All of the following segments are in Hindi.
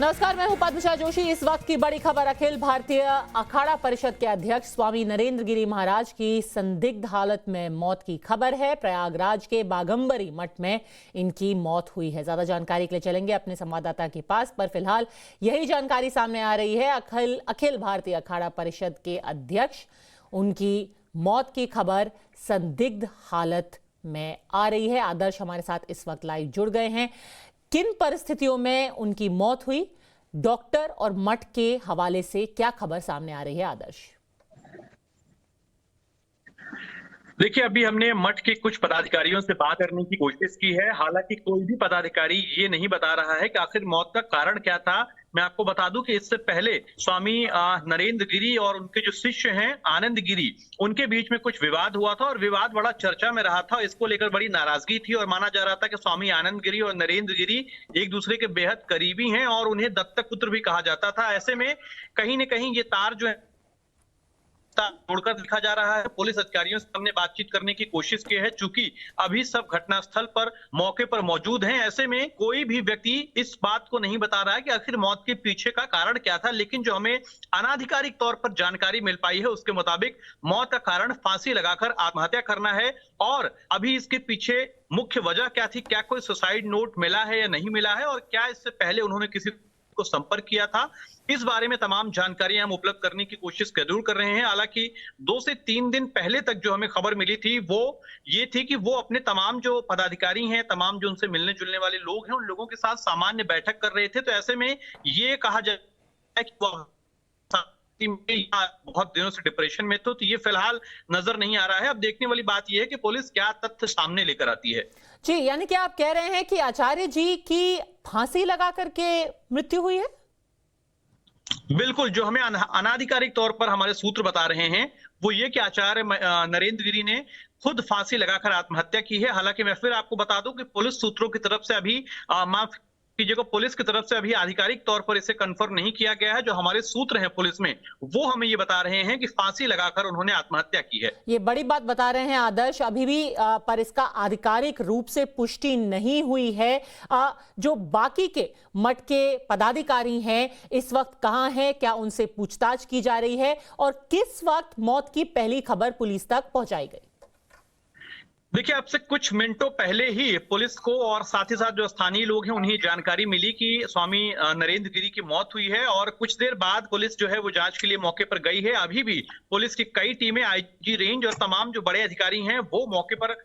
नमस्कार, मैं हूं पद्मजा जोशी। इस वक्त की बड़ी खबर, अखिल भारतीय अखाड़ा परिषद के अध्यक्ष स्वामी नरेंद्र गिरी महाराज की संदिग्ध हालत में मौत की खबर है। प्रयागराज के बागंबरी मठ में इनकी मौत हुई है। ज्यादा जानकारी के लिए चलेंगे अपने संवाददाता के पास, पर फिलहाल यही जानकारी सामने आ रही है। अखिल भारतीय अखाड़ा परिषद के अध्यक्ष, उनकी मौत की खबर संदिग्ध हालत में आ रही है। आदर्श हमारे साथ इस वक्त लाइव जुड़ गए हैं। किन परिस्थितियों में उनकी मौत हुई, डॉक्टर और मठ के हवाले से क्या खबर सामने आ रही है? आदर्श, देखिए, अभी हमने मठ के कुछ पदाधिकारियों से बात करने की कोशिश की है। हालांकि कोई भी पदाधिकारी ये नहीं बता रहा है कि आखिर मौत का कारण क्या था। मैं आपको बता दूं कि इससे पहले स्वामी नरेंद्र गिरी और उनके जो शिष्य हैं आनंद गिरी, उनके बीच में कुछ विवाद हुआ था और विवाद बड़ा चर्चा में रहा था। इसको लेकर बड़ी नाराजगी थी और माना जा रहा था कि स्वामी आनंद गिरी और नरेंद्र गिरी एक दूसरे के बेहद करीबी हैं और उन्हें दत्तक पुत्र भी कहा जाता था। ऐसे में कहीं न कहीं ये तार जो है तोड़कर लिखा जा रहा है। पुलिस अधिकारियों से हमने बातचीत करने की कोशिश की है, चूंकि अभी सब घटनास्थल पर मौके पर मौजूद हैं। ऐसे में कोई भी व्यक्ति इस बात को नहीं बता रहा है कि आखिर मौत के पीछे का कारण क्या था। लेकिन जो हमें अनाधिकारिक तौर पर जानकारी मिल पाई है, उसके मुताबिक मौत का कारण फांसी लगाकर आत्महत्या करना है। और अभी इसके पीछे मुख्य वजह क्या थी, क्या कोई सुसाइड नोट मिला है या नहीं मिला है, और क्या इससे पहले उन्होंने किसी को संपर्क किया था, इस बारे में तमाम जानकारियां हम उपलब्ध करने की कोशिश जरूर कर रहे हैं। हालांकि 2 से 3 दिन पहले तक जो हमें खबर मिली थी वो ये थी कि वो अपने तमाम जो पदाधिकारी हैं, तमाम जो उनसे मिलने जुलने वाले लोग हैं, उन लोगों के साथ सामान्य बैठक कर रहे थे। तो ऐसे में ये कहा जाए कि वो बहुत दिनों से डिप्रेशन में तो ये फिलहाल नजर नहीं आ रहा है। अब देखने वाली बात यह है कि पुलिस क्या तथ्य सामने लेकर आती है। जी, यानी कि आप कह रहे हैं कि आचार्य जी की फांसी लगा करके मृत्यु हुई है? बिल्कुल, जो हमें अनाधिकारिक तौर पर हमारे सूत्र बता रहे हैं वो ये कि आचार्य नरेंद्र गिरी ने खुद फांसी लगाकर आत्महत्या की है। हालांकि मैं फिर आपको बता दूं कि पुलिस सूत्रों की तरफ से अभी माफ कीजिएगा, पुलिस की तरफ से अभी आधिकारिक तौर पर इसे कंफर्म नहीं किया गया है। जो हमारे सूत्र हैं पुलिस में, वो हमें ये बता रहे हैं कि फांसी लगाकर उन्होंने आत्महत्या की है। ये बड़ी बात बता रहे हैं आदर्श, अभी भी पर इसका आधिकारिक रूप से पुष्टि नहीं हुई है। जो बाकी के मठ के पदाधिकारी हैं इस वक्त कहां हैं, क्या उनसे पूछताछ की जा रही है, और किस वक्त मौत की पहली खबर पुलिस तक पहुंचाई गई? देखिए, अब से कुछ मिनटों पहले ही पुलिस को और साथ ही साथ जो स्थानीय लोग हैं उन्हें जानकारी मिली कि स्वामी नरेंद्र गिरी की मौत हुई है, और कुछ देर बाद पुलिस जो है वो जांच के लिए मौके पर गई है। अभी भी पुलिस की कई टीमें, आईजी रेंज और तमाम जो बड़े अधिकारी हैं वो मौके पर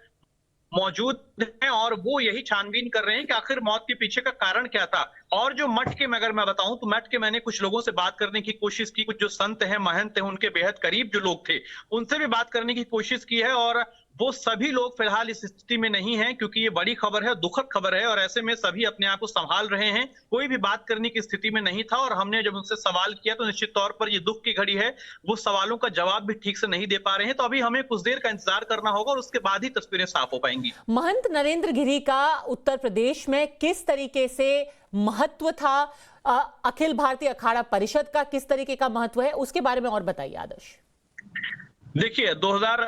मौजूद हैं और वो यही छानबीन कर रहे हैं कि आखिर मौत के पीछे का कारण क्या था। और जो मठ के, अगर मैं बताऊं तो मठ के मैंने कुछ लोगों से बात करने की कोशिश की, कुछ जो संत हैं, महंत हैं, उनके बेहद करीब जो लोग थे, उनसे भी बात करने की कोशिश की है। और वो सभी लोग फिलहाल इस स्थिति में नहीं हैं, क्योंकि ये बड़ी खबर है, दुखद खबर है, और ऐसे में सभी अपने आप को संभाल रहे हैं। कोई भी बात करने की स्थिति में नहीं था, और हमने जब उनसे सवाल किया तो निश्चित तौर पर ये दुख की घड़ी है, वो सवालों का जवाब भी ठीक से नहीं दे पा रहे हैं। तो अभी हमें कुछ देर का इंतजार करना होगा और उसके बाद ही तस्वीरें साफ हो पाएंगी। महंत नरेंद्र गिरी का उत्तर प्रदेश में किस तरीके से महत्व था, अखिल भारतीय अखाड़ा परिषद का किस तरीके का महत्व है, उसके बारे में और बताइए आदर्श। देखिए, 2000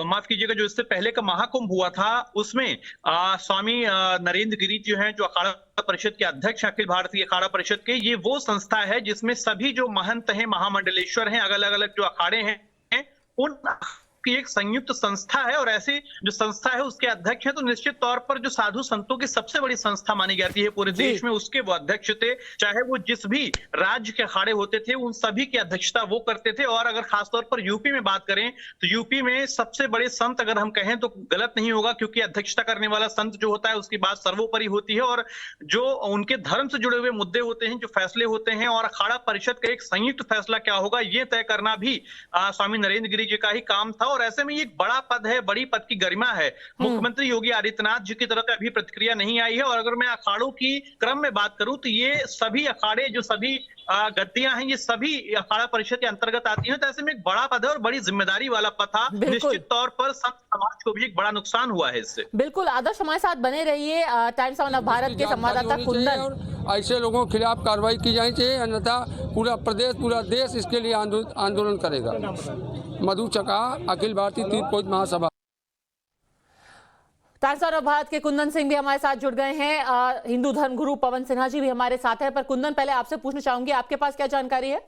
माफ कीजिएगा, जो इससे पहले का महाकुंभ हुआ था उसमें स्वामी नरेंद्र गिरी जो हैं, जो अखाड़ा परिषद के अध्यक्ष, अखिल भारतीय अखाड़ा परिषद के, ये वो संस्था है जिसमें सभी जो महंत हैं, महामंडलेश्वर हैं, अलग अलग जो अखाड़े हैं, उन की एक संयुक्त संस्था है। और ऐसी जो संस्था है उसके अध्यक्ष है, तो निश्चित तौर पर जो साधु संतों की सबसे बड़ी संस्था मानी जाती है पूरे देश में, उसके वो अध्यक्ष थे। चाहे वो जिस भी राज्य के अखाड़े होते थे, उन सभी की अध्यक्षता वो करते थे। और अगर खासतौर पर यूपी में बात करें तो यूपी में सबसे बड़े संत अगर हम कहें तो गलत नहीं होगा, क्योंकि अध्यक्षता करने वाला संत जो होता है उसकी बात सर्वोपरि होती है, और जो उनके धर्म से जुड़े हुए मुद्दे होते हैं, जो फैसले होते हैं, और अखाड़ा परिषद का एक संयुक्त फैसला क्या होगा ये तय करना भी स्वामी नरेंद्र गिरी जी का ही काम था। और ऐसे में ये एक बड़ा पद है, बड़ी पद की गरिमा है। मुख्यमंत्री योगी आदित्यनाथ जी की तरफ से अभी प्रतिक्रिया नहीं आई है। और अगर मैं अखाड़ों की क्रम में बात करूं तो ये सभी अखाड़े, जो सभी गद्दियां हैं, ये सभी अखाड़ा परिषद के अंतर्गत आती हैं। तो ऐसे में एक बड़ा पद है और बड़ी जिम्मेदारी वाला पद था। निश्चित तौर पर संत समाज को भी एक बड़ा नुकसान हुआ है इससे। बिल्कुल आदर्श, हमारे साथ बने रहिए। टाइम्स ऑफ भारत के संवाददाता कुंदन। ऐसे लोगों के खिलाफ कार्रवाई की जानी चाहिए, अन्यथा पूरा प्रदेश, पूरा देश इसके लिए आंदोलन करेगा। मधु चका, अखिल भारतीय तीर्थकोट महासभा। टाइम्स ऑफ भारत के कुंदन सिंह भी हमारे साथ जुड़ गए हैं। हिंदू धर्म गुरु पवन सिन्हा जी भी हमारे साथ है। पर कुंदन, पहले आपसे पूछना चाहूंगी, आपके पास क्या जानकारी है?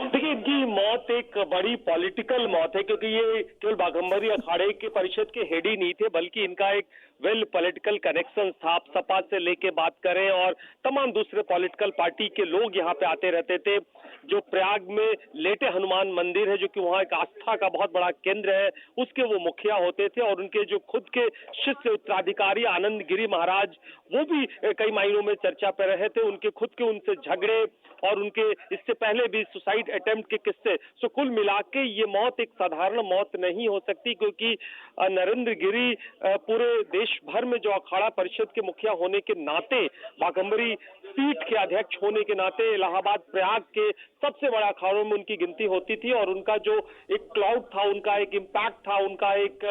देखिए, इनकी मौत एक बड़ी पॉलिटिकल मौत है, क्योंकि ये केवल बाघंबरी अखाड़े के परिषद के हेड ही नहीं थे, बल्कि इनका एक वेल पॉलिटिकल कनेक्शन था। आप सपा से लेके बात करें और तमाम दूसरे पॉलिटिकल पार्टी के लोग यहाँ पे आते रहते थे। जो प्रयाग में लेटे हनुमान मंदिर है, जो कि वहाँ एक आस्था का बहुत बड़ा केंद्र है, उसके वो मुखिया होते थे। और उनके जो खुद के शिष्य उत्तराधिकारी आनंद गिरी महाराज, वो भी कई मायनों में चर्चा पर रहे थे। उनके खुद के उनसे झगड़े और उनके इससे पहले भी सुसाइड अटेम्प्ट के किस्से। सो कुल मिला के ये मौत एक साधारण मौत नहीं हो सकती, क्योंकि नरेंद्र गिरी पूरे देश भर में जो अखाड़ा परिषद के मुखिया होने के नाते, बाघंबरी सीट के अध्यक्ष होने के नाते इलाहाबाद प्रयाग के सबसे बड़ा अखाड़ों में उनकी गिनती होती थी। और उनका जो एक क्लाउड था, उनका एक इम्पैक्ट था, उनका एक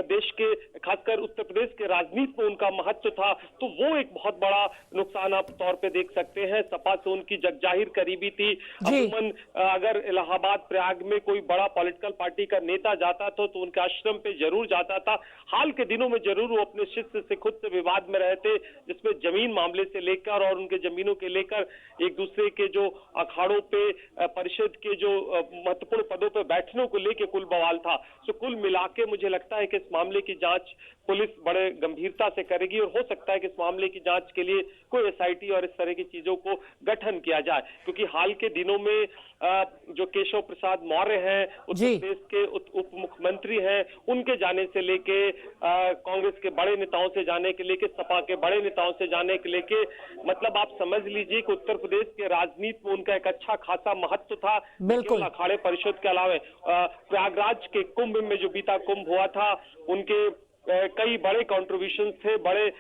देश के खासकर उत्तर प्रदेश के राजनीति में उनका महत्व था, तो वो एक बहुत बड़ा नुकसान आप तौर पे देख सकते हैं। सपा से उनकी जगजाहिर करीबी थी। अमूमन अगर इलाहाबाद प्रयाग में कोई बड़ा पॉलिटिकल पार्टी का नेता जाता था तो उनके आश्रम पे जरूर जाता था। हाल के दिनों में जरूर वो अपने शिष्य से खुद से विवाद में रहे थे, जिसमें जमीन मामले से लेकर और उनके जमीनों के लेकर एक दूसरे के जो अखाड़ों पे परिषद के जो महत्वपूर्ण पदों पर बैठने को लेकर कुल बवाल था। सो कुल मिलाके मुझे लगता है कि इस मामले की जांच पुलिस बड़े गंभीरता से करेगी और हो सकता है कि इस मामले की जांच के लिए कोई एसआईटी और इस तरह की चीजों को गठन किया जाए, क्योंकि हाल के दिनों में जो केशव प्रसाद मौर्य हैं, उत्तर प्रदेश के उप मुख्यमंत्री हैं, उनके जाने से लेके कांग्रेस के बड़े नेताओं से जाने के लेके सपा के बड़े नेताओं से जाने के लेके, मतलब आप समझ लीजिए कि उत्तर प्रदेश के राजनीति में उनका एक अच्छा खासा महत्व था। बिल्कुल। अखाड़े परिषद के अलावा प्रयागराज के कुंभ में जो बीता कुंभ हुआ था, उनके कई बड़े कंट्रीब्यूशन थे। बड़े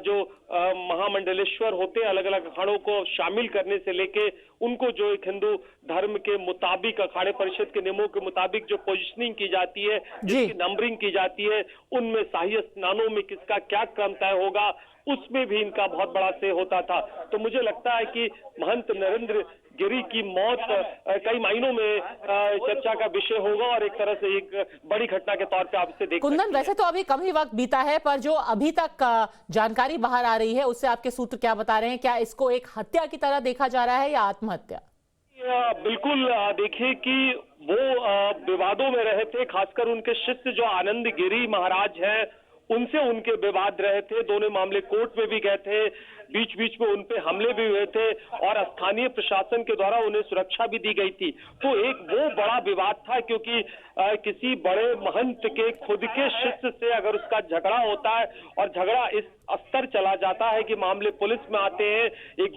जो महामंडलेश्वर होते अलग अलग अखाड़ों को शामिल करने से लेके उनको जो एक हिंदू धर्म के मुताबिक, अखाड़े परिषद के नियमों के मुताबिक जो पोजीशनिंग की जाती है, जिसकी नंबरिंग की जाती है, उनमें शाही स्नानों में किसका क्या क्रम तय होगा, उसमें भी इनका बहुत बड़ा से होता था। तो मुझे लगता है कि महंत नरेंद्र गिरी की मौत कई मायनों में चर्चा का विषय होगा और एक तरह से एक बड़ी घटना के तौर पे आप इसे देख कुंदन, वैसे तो अभी कम ही वक्त बीता है, पर जो अभी तक जानकारी बाहर आ रही है उससे आपके सूत्र क्या बता रहे हैं? क्या इसको एक हत्या की तरह देखा जा रहा है या आत्महत्या? बिल्कुल, देखिए कि वो विवादों में रहे थे, खासकर उनके शिष्य जो आनंद गिरी महाराज हैं, उनसे उनके विवाद रहे थे। दोनों मामले कोर्ट में भी गए थे, बीच बीच में उन पे हमले भी हुए थे और स्थानीय प्रशासन के द्वारा उन्हें सुरक्षा भी दी गई थी। तो एक वो बड़ा विवाद था, क्योंकि किसी बड़े महंत के खुद के शिष्य से अगर उसका झगड़ा होता है और झगड़ा इस स्तर चला जाता है कि मामले पुलिस में आते हैं, एक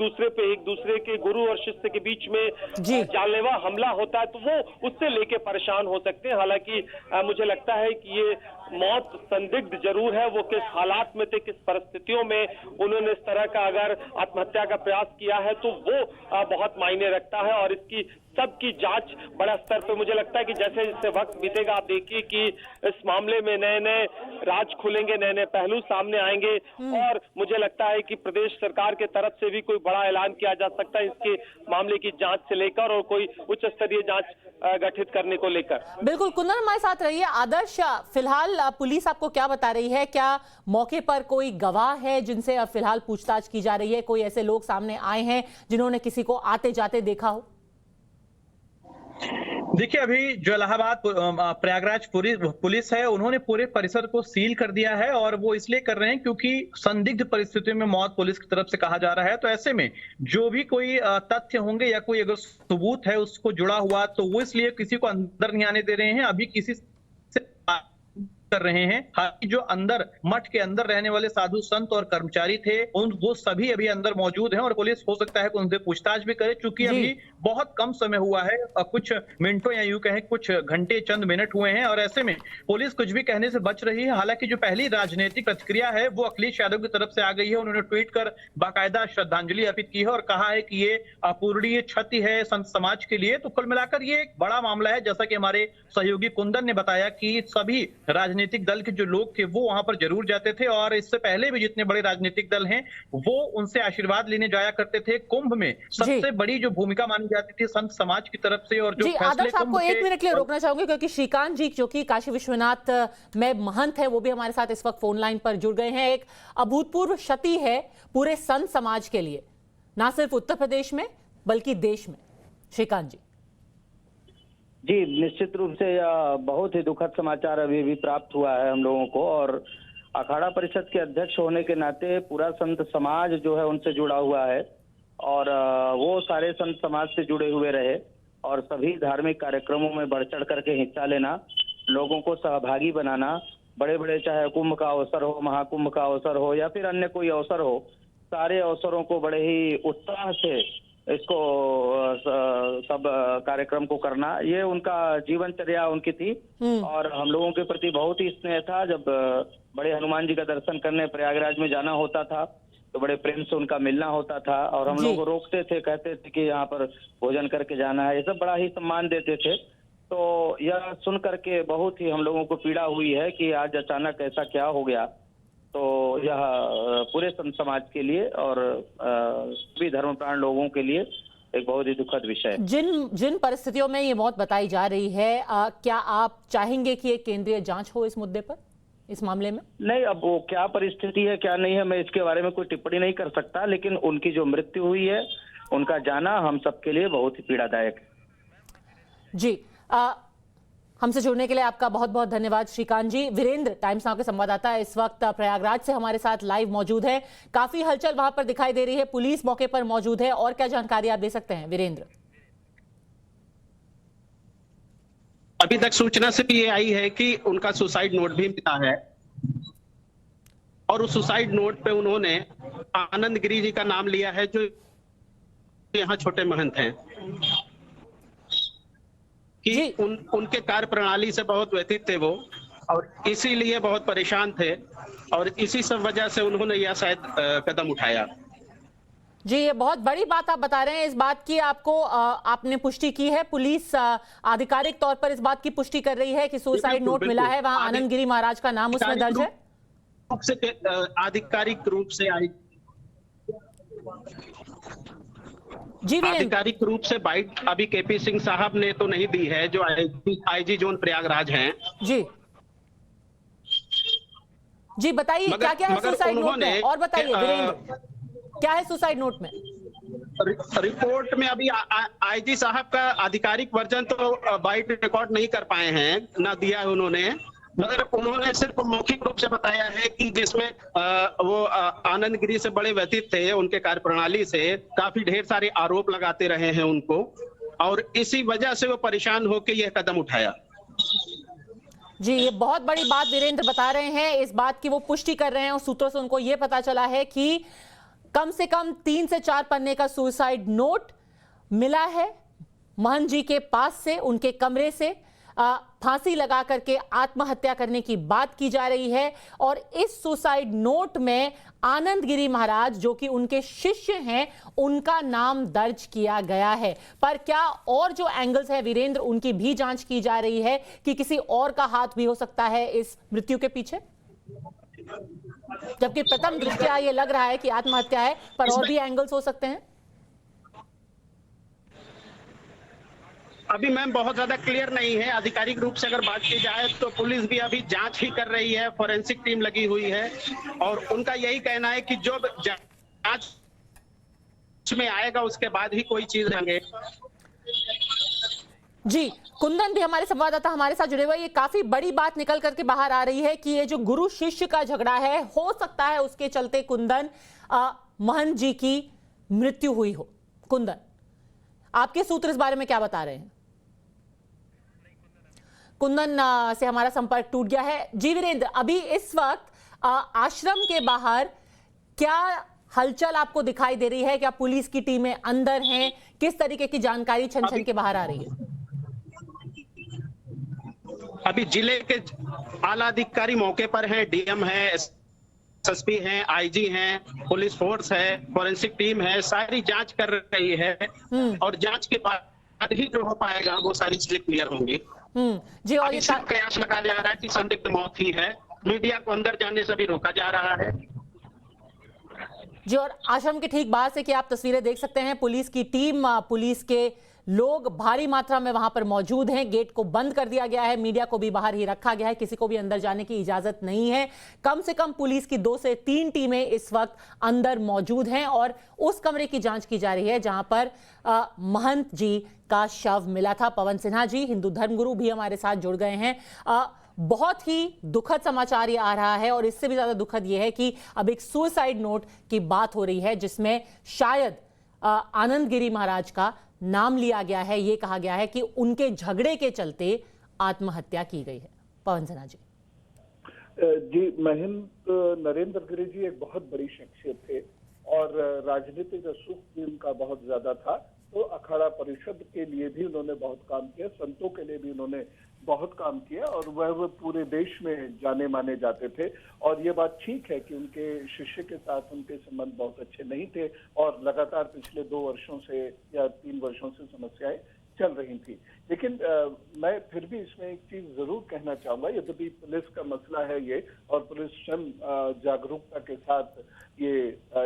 दूसरे के गुरु और शिष्य के बीच में जानलेवा हमला होता है, तो वो उससे लेके परेशान हो सकते हैं। हालांकि मुझे लगता है कि ये मौत संदिग्ध जरूर है। वो किस हालात में थे, किस परिस्थितियों में उन्होंने इस तरह का अगर आत्महत्या का प्रयास किया है, तो वो बहुत मायने रखता है। और इसकी सबकी जांच बड़ा स्तर पे, मुझे लगता है कि जैसे जैसे वक्त बीतेगा, आप देखिए कि इस मामले में नए नए राज खुलेंगे, नए नए पहलू सामने आएंगे और मुझे लगता है कि प्रदेश सरकार के तरफ से भी कोई बड़ा ऐलान किया जा सकता है इसके मामले की जांच से लेकर और कोई उच्च स्तरीय जांच गठित करने को लेकर। बिल्कुल कुंदन, हमारे साथ रहिए। आदर्श, फिलहाल पुलिस आपको क्या बता रही है? क्या मौके पर कोई गवाह है जिनसे अब फिलहाल पूछताछ की जा रही है? कोई ऐसे लोग सामने आए हैं जिन्होंने किसी को आते जाते देखा हो? देखिए, अभी जो इलाहाबाद प्रयागराज पुलिस है, उन्होंने पूरे परिसर को सील कर दिया है और वो इसलिए कर रहे हैं क्योंकि संदिग्ध परिस्थितियों में मौत पुलिस की तरफ से कहा जा रहा है। तो ऐसे में जो भी कोई तथ्य होंगे या कोई अगर सबूत है उसको जुड़ा हुआ, तो वो इसलिए किसी को अंदर नहीं आने दे रहे हैं, अभी किसी से कर रहे हैं। हालांकि जो अंदर मठ के अंदर रहने वाले साधु संत और कर्मचारी थे, वो सभी अभी अंदर मौजूद हैं और पुलिस हो सकता है कि उनसे पूछताछ भी करे, क्योंकि अभी बहुत कम समय हुआ है, कुछ मिनटों या यूं कहें कुछ घंटे चंद मिनट हुए हैं और ऐसे में पुलिस कुछ भी कहने से बच रही है। हालांकि जो पहली राजनीतिक प्रतिक्रिया है वो अखिलेश यादव की तरफ से आ गई है। उन्होंने ट्वीट कर बाकायदा श्रद्धांजलि अर्पित की है और कहा है कि ये अपूरणीय क्षति है संत समाज के लिए। तो कुल मिलाकर ये एक बड़ा मामला है, जैसा कि हमारे सहयोगी कुंदन ने बताया कि सभी राजनीतिक राजनीतिक दल के जो लोग थे वो वहां पर जरूर जाते थे, और इससे पहले भी जितने बड़े राजनीतिक दल हैं वो उनसे आशीर्वाद लेने जाया करते थे। कुंभ में सबसे बड़ी जो भूमिका मानी जाती थी संत समाज की तरफ से, और जो जी आदर्श आपको एक मिनट के लिए रोकना चाहूंगी क्योंकि श्रीकांत जी जो कि काशी विश्वनाथ में महंत है वो भी हमारे साथ इस वक्त फोन लाइन पर जुड़ गए हैं। एक अभूतपूर्व क्षति है पूरे संत समाज के लिए, ना सिर्फ उत्तर प्रदेश में बल्कि देश में। श्रीकांत जी। जी, निश्चित रूप से यह बहुत ही दुखद समाचार अभी भी प्राप्त हुआ है हम लोगों को, और अखाड़ा परिषद के अध्यक्ष होने के नाते पूरा संत समाज जो है उनसे जुड़ा हुआ है, और वो सारे संत समाज से जुड़े हुए रहे और सभी धार्मिक कार्यक्रमों में बढ़ चढ़ करके हिस्सा लेना, लोगों को सहभागी बनाना, बड़े बड़े चाहे कुंभ का अवसर हो, महाकुंभ का अवसर हो या फिर अन्य कोई अवसर हो, सारे अवसरों को बड़े ही उत्साह से इसको सब कार्यक्रम को करना, ये उनका जीवनचर्या उनकी थी। और हम लोगों के प्रति बहुत ही स्नेह था। जब बड़े हनुमान जी का दर्शन करने प्रयागराज में जाना होता था तो बड़े प्रेम से उनका मिलना होता था, और हम लोग को रोकते थे, कहते थे कि यहाँ पर भोजन करके जाना है, ये सब बड़ा ही सम्मान देते थे। तो यह सुन करके बहुत ही हम लोगों को पीड़ा हुई है कि आज अचानक ऐसा क्या हो गया। तो यह पूरे संत समाज के लिए और सभी धर्मप्राण लोगों के लिए एक बहुत ही दुखद विषय है। जिन परिस्थितियों में ये मौत बताई जा रही है, क्या आप चाहेंगे कि एक केंद्रीय जांच हो इस मुद्दे पर, इस मामले में? नहीं, अब वो क्या परिस्थिति है क्या नहीं है मैं इसके बारे में कोई टिप्पणी नहीं कर सकता, लेकिन उनकी जो मृत्यु हुई है उनका जाना हम सबके लिए बहुत ही पीड़ादायक है। जी, हमसे जुड़ने के लिए आपका बहुत बहुत धन्यवाद श्रीकांत जी। वीरेंद्र, टाइम्स नाउ के संवाददाता इस वक्त प्रयागराज से हमारे साथ लाइव मौजूद है। काफी हलचल वहां पर दिखाई दे रही है, पुलिस मौके पर मौजूद है, और क्या जानकारी आप दे सकते हैं वीरेंद्र? अभी तक सूचना से ये आई है कि उनका सुसाइड नोट भी मिला है, और उस सुसाइड नोट पे उन्होंने आनंद गिरी जी का नाम लिया है जो यहाँ छोटे महंत हैं, कि उनके कार्य प्रणाली से बहुत व्यथित थे वो, और इसीलिए बहुत परेशान थे, और इसी सब वजह से उन्होंने यह शायद कदम उठाया। जी, ये बहुत बड़ी बात आप बता रहे हैं। इस बात की आपने पुष्टि की है? पुलिस आधिकारिक तौर पर इस बात की पुष्टि कर रही है कि सुसाइड नोट मिला है, वहां आनंद गिरी महाराज का नाम उसमें दर्ज है? आधिकारिक रूप से जी, आधिकारिक रूप से बाइट अभी केपी सिंह साहब ने तो नहीं दी है, जो आईजी जोन प्रयागराज हैं। जी जी, बताइए क्या क्या है सुसाइड नोट में, और बताइए वीरेंद्र क्या है सुसाइड नोट में? रिपोर्ट में अभी आईजी साहब का आधिकारिक वर्जन तो बाइट रिकॉर्ड नहीं कर पाए हैं, ना दिया है उन्होंने, मगर उन्होंने सिर्फ मौखिक रूप से बताया है कि जिसमें वो आनंद गिरी से बड़े व्यतीत थे, उनके कार्यप्रणाली से काफी ढेर सारे आरोप लगाते रहे हैं उनको, और इसी वजह से वो परेशान होकर यह कदम उठाया। जी, ये बहुत बड़ी बात वीरेंद्र बता रहे हैं, इस बात की वो पुष्टि कर रहे हैं, और सूत्रों से उनको ये पता चला है कि कम से कम 3 से 4 पन्ने का सुसाइड नोट मिला है महंत जी के पास से, उनके कमरे से। फांसी लगा करके आत्महत्या करने की बात की जा रही है, और इस सुसाइड नोट में आनंद गिरी महाराज जो कि उनके शिष्य हैं उनका नाम दर्ज किया गया है। पर क्या और जो एंगल्स है वीरेंद्र, उनकी भी जांच की जा रही है कि किसी और का हाथ भी हो सकता है इस मृत्यु के पीछे, जबकि प्रथम दृष्टया ये लग रहा है कि आत्महत्या है, पर और भी एंगल्स हो सकते हैं? अभी मैम बहुत ज्यादा क्लियर नहीं है। आधिकारिक रूप से अगर बात की जाए तो पुलिस भी अभी जांच ही कर रही है, फॉरेंसिक टीम लगी हुई है, और उनका यही कहना है कि जो जांच में आएगा उसके बाद ही कोई चीज लेंगे। जी, कुंदन भी हमारे संवाददाता हमारे साथ जुड़े हुए। ये काफी बड़ी बात निकल करके बाहर आ रही है कि ये जो गुरु शिष्य का झगड़ा है, हो सकता है उसके चलते कुंदन महंत जी की मृत्यु हुई हो। कुंदन, आपके सूत्र इस बारे में क्या बता रहे हैं? कुंदन से हमारा संपर्क टूट गया है। जी वीरेंद्र, अभी इस वक्त आश्रम के बाहर क्या हलचल आपको दिखाई दे रही है? क्या पुलिस की टीमें अंदर हैं? किस तरीके की जानकारी छन छन के बाहर आ रही है? अभी जिले के आला अधिकारी मौके पर हैं, डीएम है, एसएसपी हैं, आईजी हैं, पुलिस फोर्स है, फॉरेंसिक टीम है, सारी जांच कर रही है, और जांच के बाद ही जो हो पाएगा वो सारी चीजें क्लियर होंगी। जी। और अभी ये सिर्फ कयास लगाया जा रहा है कि संदिग्ध मौत ही है। मीडिया को अंदर जाने से भी रोका जा रहा है। जी, और आश्रम के ठीक बाहर से कि आप तस्वीरें देख सकते हैं, पुलिस की टीम, पुलिस के लोग भारी मात्रा में वहां पर मौजूद हैं। गेट को बंद कर दिया गया है, मीडिया को भी बाहर ही रखा गया है, किसी को भी अंदर जाने की इजाजत नहीं है। कम से कम पुलिस की 2 से 3 टीमें इस वक्त अंदर मौजूद हैं और उस कमरे की जांच की जा रही है जहां पर महंत जी का शव मिला था। पवन सिन्हा जी, हिंदू धर्मगुरु, भी हमारे साथ जुड़ गए हैं। बहुत ही दुखद समाचार ये आ रहा है और इससे भी ज्यादा दुखद ये है कि अब एक सुसाइड नोट की बात हो रही है जिसमें शायद आनंद गिरी महाराज का नाम लिया गया है। ये कहा गया है कि उनके झगड़े के चलते आत्महत्या की गई है। पवन सिन्हा जी। जी, महंत नरेंद्र गिरी जी एक बहुत बड़ी शख्सियत थे और राजनीतिक सुख भी उनका बहुत ज्यादा था। तो अखाड़ा परिषद के लिए भी उन्होंने बहुत काम किया, संतों के लिए भी उन्होंने बहुत काम किया और वह पूरे देश में जाने माने जाते थे। और ये बात ठीक है कि उनके शिष्य के साथ उनके संबंध बहुत अच्छे नहीं थे और लगातार पिछले 2 वर्षों से या 3 वर्षों से समस्याएं चल रही थी। लेकिन मैं फिर भी इसमें एक चीज जरूर कहना चाहूंगा, यद्यपि पुलिस का मसला है ये और पुलिस स्वयं जागरूकता के साथ ये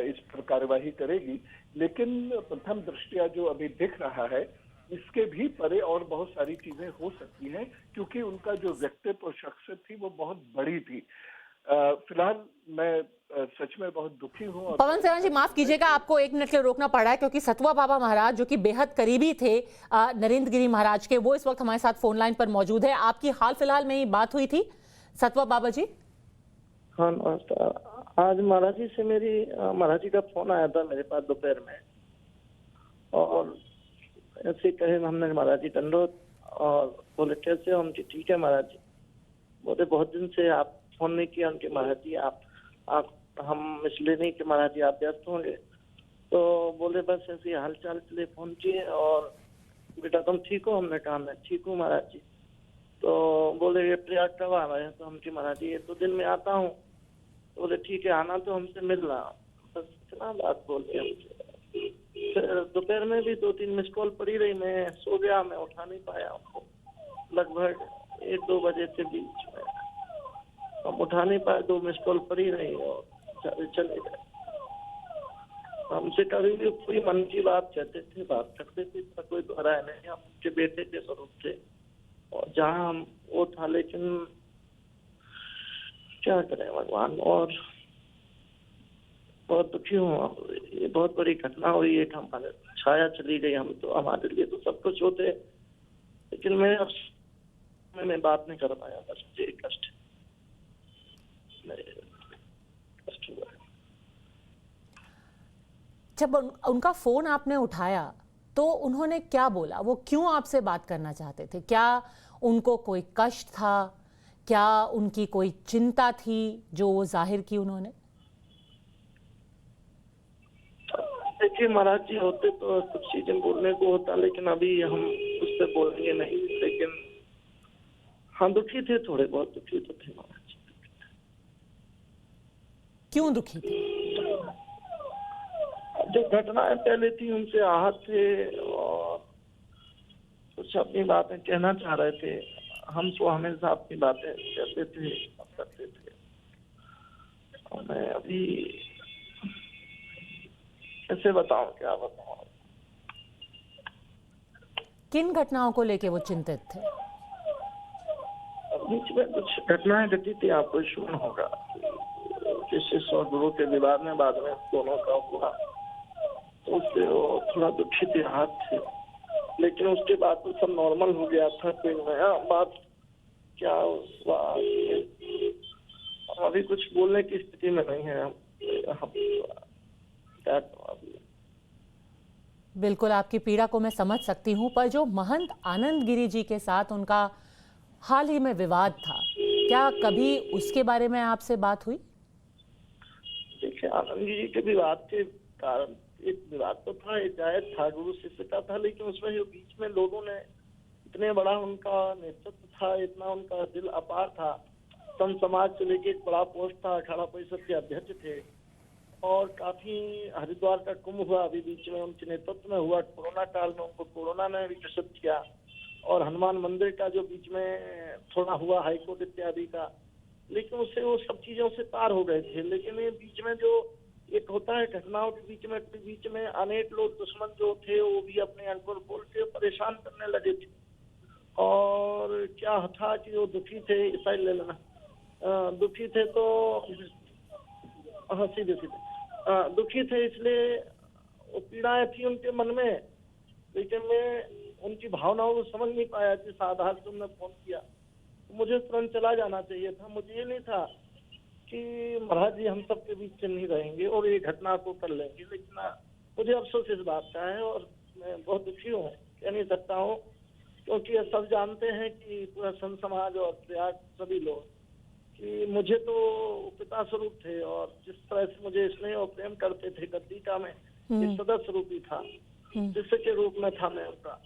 इस पर कार्यवाही करेगी, लेकिन प्रथम दृष्टया जो अभी दिख रहा है इसके भी परे और बहुत सारी चीजें हो सकती हैं, क्योंकि उनका जो व्यक्तित्व और शख्सियत थी वो बहुत बड़ी थी। फिलहाल मैं सच में बहुत दुखी हूँ। पवन सिन्हा जी, माफ कीजिएगा, आपको 1 मिनट के लिए रोकना पड़ रहा है क्योंकि सतवा बाबा महाराज जो कि बेहद करीबी थे नरेंद्र गिरी महाराज के, वो इस वक्त हमारे साथ फोन लाइन पर मौजूद है। आपकी हाल फिलहाल में ही बात हुई थी सतवा बाबा जी? हाँ, आज महाराज जी से मेरी महाराज जी का फोन आया था मेरे पास दोपहर में और ऐसे कहे हमने महाराज जी दंडोत और बोले कैसे हो? हम जी ठीक है महाराज जी। बोले बहुत दिन से आप फोन नहीं किया। उनके महाराज जी आप हम इसलिए नहीं कि महाराज जी आप व्यस्त होंगे। तो बोले बस ऐसे हाल चाल के लिए फोन किए और बेटा तुम ठीक हो? हमने कहा मैं ठीक हूँ महाराज जी। तो बोले ये प्रयाग कब आ रहे हैं? तो हम जी महाराज जी 1-2 दिन में आता हूँ। तो बोले ठीक है, आना तो हमसे मिलना। बस इतना बात बोले हमसे। फिर दोपहर में भी 2-3 मिस कॉल पड़ी रही, मैं सो गया, मैं उठा नहीं पाया उनको। लगभग 1-2 बजे के बीच में हम उठा नहीं पाए, 2 मिस कॉल पड़ी रही और चले गए। हमसे कभी भी कोई मन की बात कहते थे, बात करते थे, कोई दोहराया नहीं। हम उनके बेटे के स्वरूप थे और जहाँ हम वो था, लेकिन क्या करें भगवान। और बहुत दुखी हूँ। ये बहुत बड़ी घटना हुई है, हमारे छाया चली गई। हम तो हमारे लिए तो सब कुछ होते, लेकिन मैं बात नहीं कर पाया। बस मुझे कष्ट हुआ। जब उनका फोन आपने उठाया तो उन्होंने क्या बोला? वो क्यों आपसे बात करना चाहते थे? क्या उनको कोई कष्ट था? क्या उनकी कोई चिंता थी जो वो जाहिर की उन्होंने? देखिए महाराज जी, होते तो कुछ चीजें बोलने को होता, लेकिन अभी हम उस पर बोलेंगे नहीं। लेकिन हाँ, दुखी थे, थोड़े बहुत दुखी तो थे महाराज जी। क्यों दुखी थे? जो घटनाएं पहले थी उनसे आहत थे और कुछ अपनी बातें कहना चाह रहे थे। हम तो हमेशा अपनी बातें कहते थे, करते थे। और मैं अभी कैसे बताऊं, क्या बताऊं? किन घटनाओं को लेके वो चिंतित थे? बीच में कुछ घटनाएं घटी थी, आपको सुना होगा। शिष्य और गुरु के विवाद में बाद में दोनों का हुआ, तो उससे वो थोड़ा दुखी थे, हाथ थे। लेकिन उसके बाद तो सब नॉर्मल हो गया था। कोई नया बात क्या हुआ, अभी कुछ बोलने की स्थिति में नहीं है हम। बिल्कुल, आपकी पीड़ा को मैं समझ सकती हूँ, पर जो महंत आनंद गिरी जी के साथ उनका हाल ही में विवाद था, क्या कभी उसके बारे में आपसे बात हुई? देखिए, आनंद गिरी के विवाद के कारण एक विवाद तो था, एक जायज था, गुरु शिष्य का था। लेकिन उसमें जो बीच में लोगों ने, इतने बड़ा उनका नेतृत्व था, इतना उनका दिल अपार था, संत समाज से लेके एक बड़ा पोस्ट था, अखाड़ा परिषद के अध्यक्ष थे और काफी हरिद्वार का कुंभ हुआ अभी बीच में उनके नेतृत्व में हुआ। कोरोना काल में उनको कोरोना ने भी ग्रसित किया और हनुमान मंदिर का जो बीच में थोड़ा हुआ हाईकोर्ट इत्यादि का, लेकिन उससे वो सब चीजों से पार हो गए थे। लेकिन ये बीच में जो एक होता है घटनाओं के बीच में अनेक लोग दुश्मन जो थे वो भी अपने अंकुर बोल के परेशान करने लगे थे। और क्या था कि वो दुखी थे, ईसाई ले लेना, दुखी थे तो हाँ सीधे दुखी थे, इसलिए वो पीड़ाएं थी उनके मन में। लेकिन मैं उनकी भावनाओं को समझ नहीं पाया कि साधारण तुमने फोन किया, मुझे तुरंत चला जाना चाहिए था। मुझे ये नहीं था कि महाराज जी हम सबके बीच से नहीं रहेंगे और ये घटना को कर लेंगे। लेकिन मुझे अफसोस इस बात का है और मैं बहुत दुखी हूँ, कह नहीं सकता हूँ, क्योंकि सब जानते हैं कि पूरा संत समाज और प्रयाग सभी लोग कि मुझे तो पिता स्वरूप थे और जिस तरह से मुझे स्नेह और प्रेम करते थे, गद्दी का मैं एक सदस्य रूप ही था, शिष्य के रूप में था मैं उनका।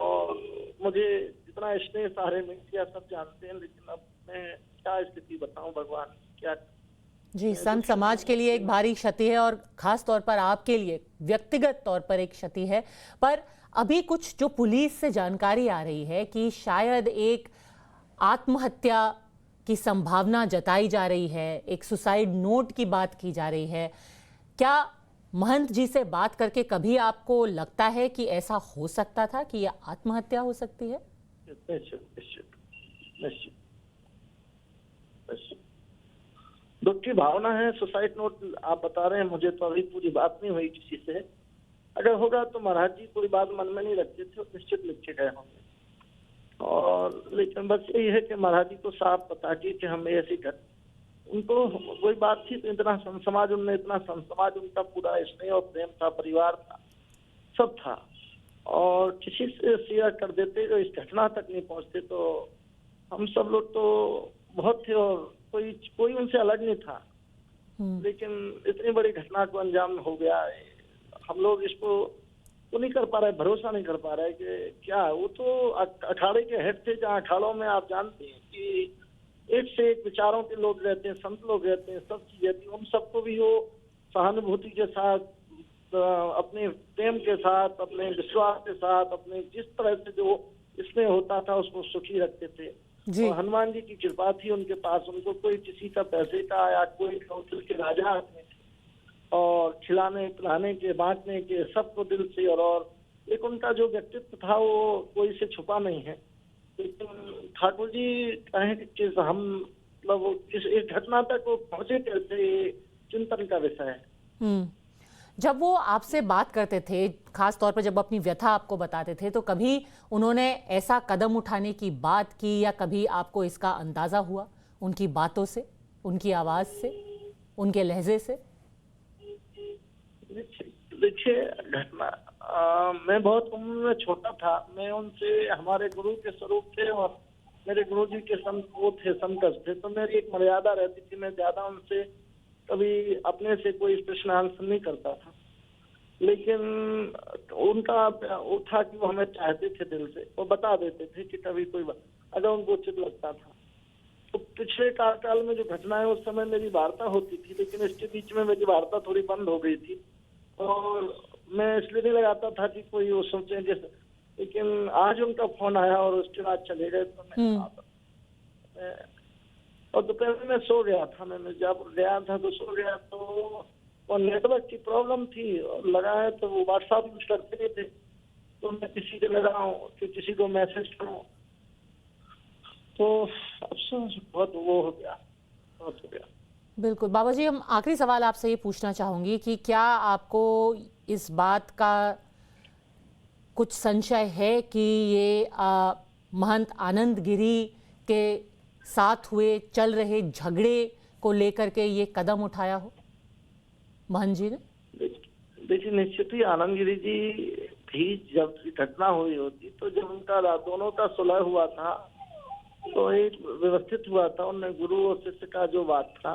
और मुझे जितना स्नेह सारे में किया सब जानते हैं, लेकिन अब मैं क्या स्थिति बताऊं भगवान क्या। जी, संत समाज के लिए एक भारी क्षति है और खास तौर पर आपके लिए व्यक्तिगत तौर पर एक क्षति है। पर अभी कुछ जो पुलिस से जानकारी आ रही है कि शायद एक आत्महत्या की संभावना जताई जा रही है, एक सुसाइड नोट की बात की जा रही है। क्या महंत जी से बात करके कभी आपको लगता है कि ऐसा हो सकता था कि यह आत्महत्या हो सकती है? दुख की भावना है। सुसाइड नोट आप बता रहे हैं, मुझे तो अभी पूरी बात नहीं हुई किसी से। अगर होगा तो महाराज जी कोई बात मन में नहीं रखते थे, निश्चित लिख के गए होंगे। और लेकिन बस यही है कि महाराज जी को साफ बता के कि हम ऐसी उनको कोई बात थी तो इतना समाज उनने इतना समाज उनका पूरा स्नेह और प्रेम था, परिवार था, सब था। और किसी से शेयर कर देते तो इस घटना तक नहीं पहुंचते तो हम सब लोग तो बहुत थे और कोई उनसे अलग नहीं था। लेकिन इतनी बड़ी घटना को अंजाम हो गया, हम लोग इसको तो नहीं कर पा रहे, भरोसा नहीं कर पा रहे कि क्या। वो तो अखाड़े के हेड थे, जहाँ अखाड़ों में आप जानते हैं कि एक से एक विचारों के लोग रहते हैं, संत लोग रहते हैं, सब चीजें थी। उन सबको भी वो सहानुभूति के साथ, अपने प्रेम के साथ, अपने विश्वास के साथ, अपने जिस तरह से जो इसमें होता था उसको सुखी रखते थे। और हनुमान जी की कृपा थी उनके पास, उनको कोई किसी का पैसे का या कोई कौशल के राजा थे और खिलाने पिलाने के, बांटने के, सबको दिल से। और एक उनका जो व्यक्तित्व था वो कोई से छुपा नहीं है। लेकिन ठाकुर जी कहें कि हम मतलब इस एक घटना तक वो पहुंचे कैसे, चिंतन का विषय है। जब वो आपसे बात करते थे, खास तौर पर जब अपनी व्यथा आपको बताते थे, तो कभी उन्होंने ऐसा कदम उठाने की बात की या कभी आपको इसका अंदाजा हुआ उनकी बातों से, उनकी आवाज से, उनके लहजे से? देखिए घटना मैं बहुत उम्र में छोटा था, मैं उनसे हमारे गुरु के स्वरूप थे और मेरे गुरु जी के वो थे, समकक्ष थे, तो मेरी एक मर्यादा रहती थी। मैं ज्यादा उनसे कभी अपने से कोई प्रश्न आंसर नहीं करता था। लेकिन उनका वो था कि वो हमें चाहते थे दिल से, वो बता देते थे कि कभी कोई अगर उनको उचित लगता था। तो पिछले काल में जो घटनाएं उस समय मेरी वार्ता होती थी, लेकिन इसके बीच में मेरी वार्ता थोड़ी बंद हो गई थी और मैं इसलिए नहीं लगाता था कि कोई वो सोचे जैसे। लेकिन आज उनका फोन आया और उसके बाद चले गए तो मैं और दोपहर में सो गया था। मैं जब गया था तो सो गया तो वो नेटवर्क की प्रॉब्लम थी और लगाया तो वो व्हाट्सएप यूज करते नहीं थे, तो मैं किसी को लगाऊं कि किसी को मैसेज करूं, तो अफसोस बहुत वो हो गया, बहुत हो गया। बिल्कुल बाबा जी, हम आखिरी सवाल आपसे ये पूछना चाहूंगी कि क्या आपको इस बात का कुछ संशय है कि ये महंत आनंद गिरी के साथ हुए चल रहे झगड़े को लेकर के ये कदम उठाया हो महंत जी ने? देखिए निश्चित ही आनंद गिरी जी भी जब घटना हुई होती तो जब उनका दोनों का सुलह हुआ था तो एक व्यवस्थित हुआ था, उनने गुरु और शिष्य का जो बात था।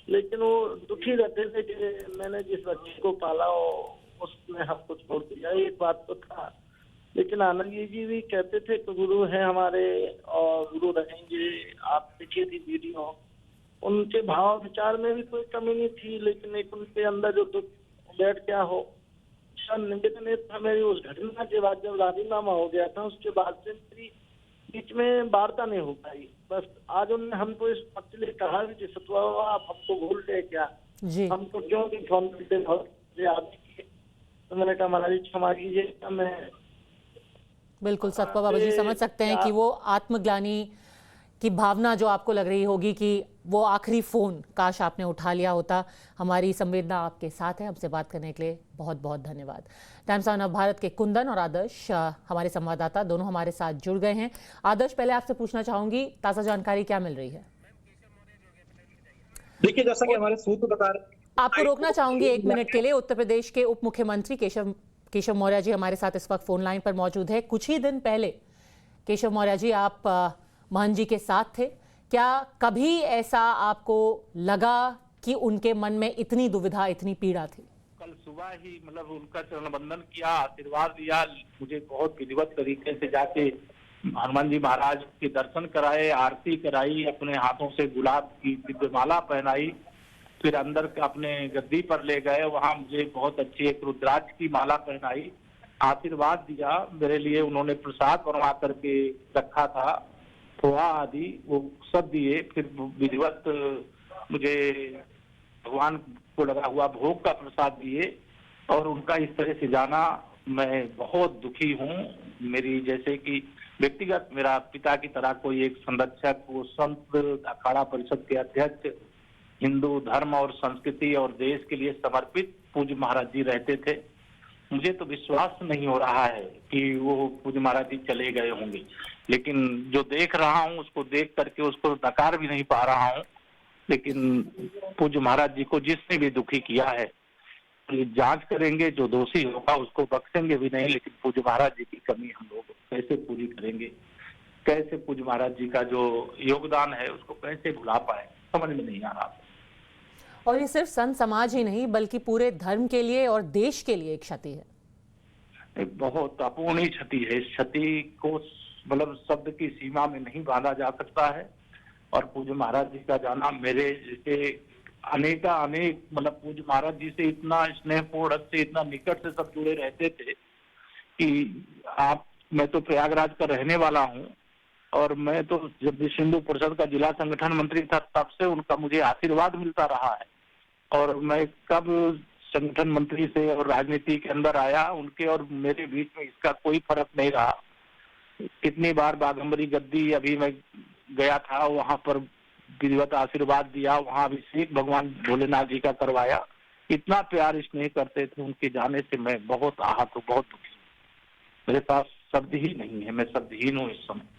लेकिन वो दुखी रहते थे कि मैंने जिस बच्चे को पाला उसने हमको छोड़ दिया, एक बात तो था। लेकिन आनंद जी भी कहते थे कि गुरु है हमारे और गुरु रहेंगे। आप देखिए थी वीडियो, उनके भाव विचार में भी कोई कमी नहीं थी, लेकिन एक उनके अंदर जो दुख बैठ गया हो का निवेदन ये था मेरी, उस घटना के बाद जब राजीनामा हो गया था उसके बाद से मेरी बीच में वार्ता नहीं हो पाई। बस आज उन्होंने हमको इस पक्ष लिए कहा कि सतवा आप हमको भूल गए क्या, जी हमको क्यों भी फोन करते बहुत याद किए। तो मैंने कहा महाराज क्षमा कीजिए, मैं बिल्कुल सतपा बाबा जी समझ सकते हैं कि वो आत्मग्लानि की भावना जो आपको लग रही होगी कि वो आखिरी फोन काश आपने उठा लिया होता। हमारी संवेदना आपके साथ है। हमसे बात करने के लिए बहुत बहुत धन्यवाद। टाइम्स ऑफ भारत के कुंदन और आदर्श हमारे संवाददाता दोनों हमारे साथ जुड़ गए हैं। आदर्श, पहले आपसे पूछना चाहूंगी, ताज़ा जानकारी क्या मिल रही है? देखिए, जैसा कि हमारे सूत्र बता रहे हैं, आपको रोकना चाहूंगी 1 मिनट के लिए। उत्तर प्रदेश के उप मुख्यमंत्री केशव मौर्य जी हमारे साथ इस वक्त फोन लाइन पर मौजूद है। कुछ ही दिन पहले केशव मौर्य जी आप महंत जी के साथ थे। क्या कभी ऐसा आपको लगा कि उनके मन में इतनी दुविधा, इतनी पीड़ा थी? कल सुबह ही मतलब उनका चरण वंदन किया, आशीर्वाद दिया, मुझे बहुत विधिवत तरीके से जाके हनुमान जी महाराज के दर्शन कराए, आरती कराई, अपने हाथों से गुलाब की दिव्यमाला पहनाई, फिर अंदर अपने गद्दी पर ले गए, वहां मुझे बहुत अच्छी एक रुद्राक्ष की माला पहनाई, आशीर्वाद दिया। मेरे लिए उन्होंने प्रसाद बनवा करके रखा था, पोहा आदि वो सब दिए। फिर विधिवत मुझे भगवान को लगा हुआ भोग का प्रसाद दिए। और उनका इस तरह से जाना, मैं बहुत दुखी हूँ। मेरी जैसे कि व्यक्तिगत मेरा पिता की तरह कोई एक संरक्षक, वो संत अखाड़ा परिषद के अध्यक्ष, हिंदू धर्म और संस्कृति और देश के लिए समर्पित पूज्य महाराज जी रहते थे। मुझे तो विश्वास नहीं हो रहा है कि वो पूज्य महाराज जी चले गए होंगे, लेकिन जो देख रहा हूँ उसको देख करके उसको नकार भी नहीं पा रहा हूँ। लेकिन पूज्य महाराज जी को जिसने भी दुखी किया है, जांच करेंगे, जो दोषी होगा उसको बख्शेंगे भी नहीं, लेकिन पूज्य महाराज जी की कमी हम लोग कैसे पूरी करेंगे? कैसे पूज्य महाराज जी का जो योगदान है उसको कैसे भुला पाए, समझ में नहीं आ रहा। और ये सिर्फ संत समाज ही नहीं बल्कि पूरे धर्म के लिए और देश के लिए एक क्षति है, एक बहुत अपूर्णीय क्षति है। इस क्षति को मतलब शब्द की सीमा में नहीं बांधा जा सकता है। और पूज्य महाराज जी का जाना, मेरे जैसे अनेक मतलब पूज्य महाराज जी से इतना स्नेहपूर्ण से, इतना निकट से सब जुड़े रहते थे कि मैं तो प्रयागराज का रहने वाला हूँ, और मैं तो जब विश्व हिंदू परिषद का जिला संगठन मंत्री था तब से उनका मुझे आशीर्वाद मिलता रहा है। और मैं कब संगठन मंत्री से और राजनीति के अंदर आया, उनके और मेरे बीच में इसका कोई फर्क नहीं रहा। कितनी बार बाघंबरी गद्दी अभी मैं गया था, वहां पर विधिवत आशीर्वाद दिया, वहां अभिषेक भगवान भोलेनाथ जी का करवाया। इतना प्यार स्नेह करते थे, उनके जाने से मैं बहुत आहत हूँ, बहुत दुखी हूँ। मेरे पास शब्द ही नहीं है, मैं शब्दहीन हूँ इस समय।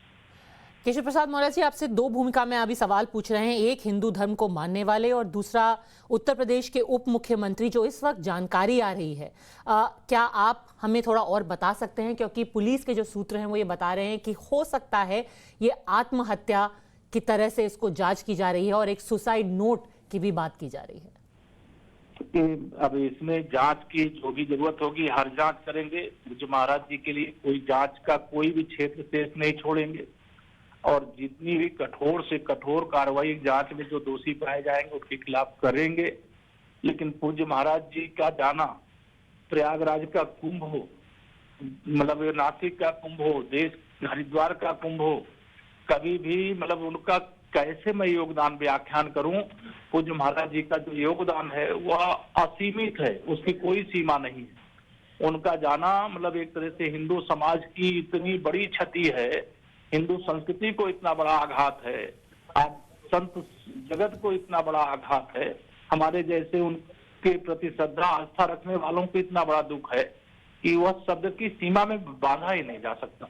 केशव प्रसाद मौर्य जी, आपसे दो भूमिका में अभी सवाल पूछ रहे हैं, एक हिंदू धर्म को मानने वाले और दूसरा उत्तर प्रदेश के उप मुख्यमंत्री जो इस वक्त जानकारी आ रही है। क्या आप हमें थोड़ा और बता सकते हैं, क्योंकि पुलिस के जो सूत्र हैं वो ये बता रहे हैं कि हो सकता है ये आत्महत्या की तरह से इसको जांच की जा रही है और एक सुसाइड नोट की भी बात की जा रही है। अब इसमें जांच की जो भी जरूरत होगी हर जांच करेंगे। पूज्य महाराज जी के लिए कोई जांच का कोई भी क्षेत्र शेष नहीं छोड़ेंगे, और जितनी भी कठोर से कठोर कार्रवाई जांच में जो दोषी पाए जाएंगे उनके खिलाफ करेंगे। लेकिन पूज्य महाराज जी का जाना, प्रयागराज का कुंभ हो, मतलब नासिक का कुंभ हो, देश हरिद्वार का कुंभ हो, कभी भी मतलब उनका कैसे मैं योगदान व्याख्यान करूं। पूज्य महाराज जी का जो योगदान है वह असीमित है, उसकी कोई सीमा नहीं है। उनका जाना मतलब एक तरह से हिंदू समाज की इतनी बड़ी क्षति है, हिंदू संस्कृति को इतना बड़ा आघात है, आज संत जगत को इतना बड़ा आघात है, हमारे जैसे उनके प्रति श्रद्धा आस्था रखने वालों को इतना बड़ा दुख है कि वह शब्द की सीमा में बांधा ही नहीं जा सकता।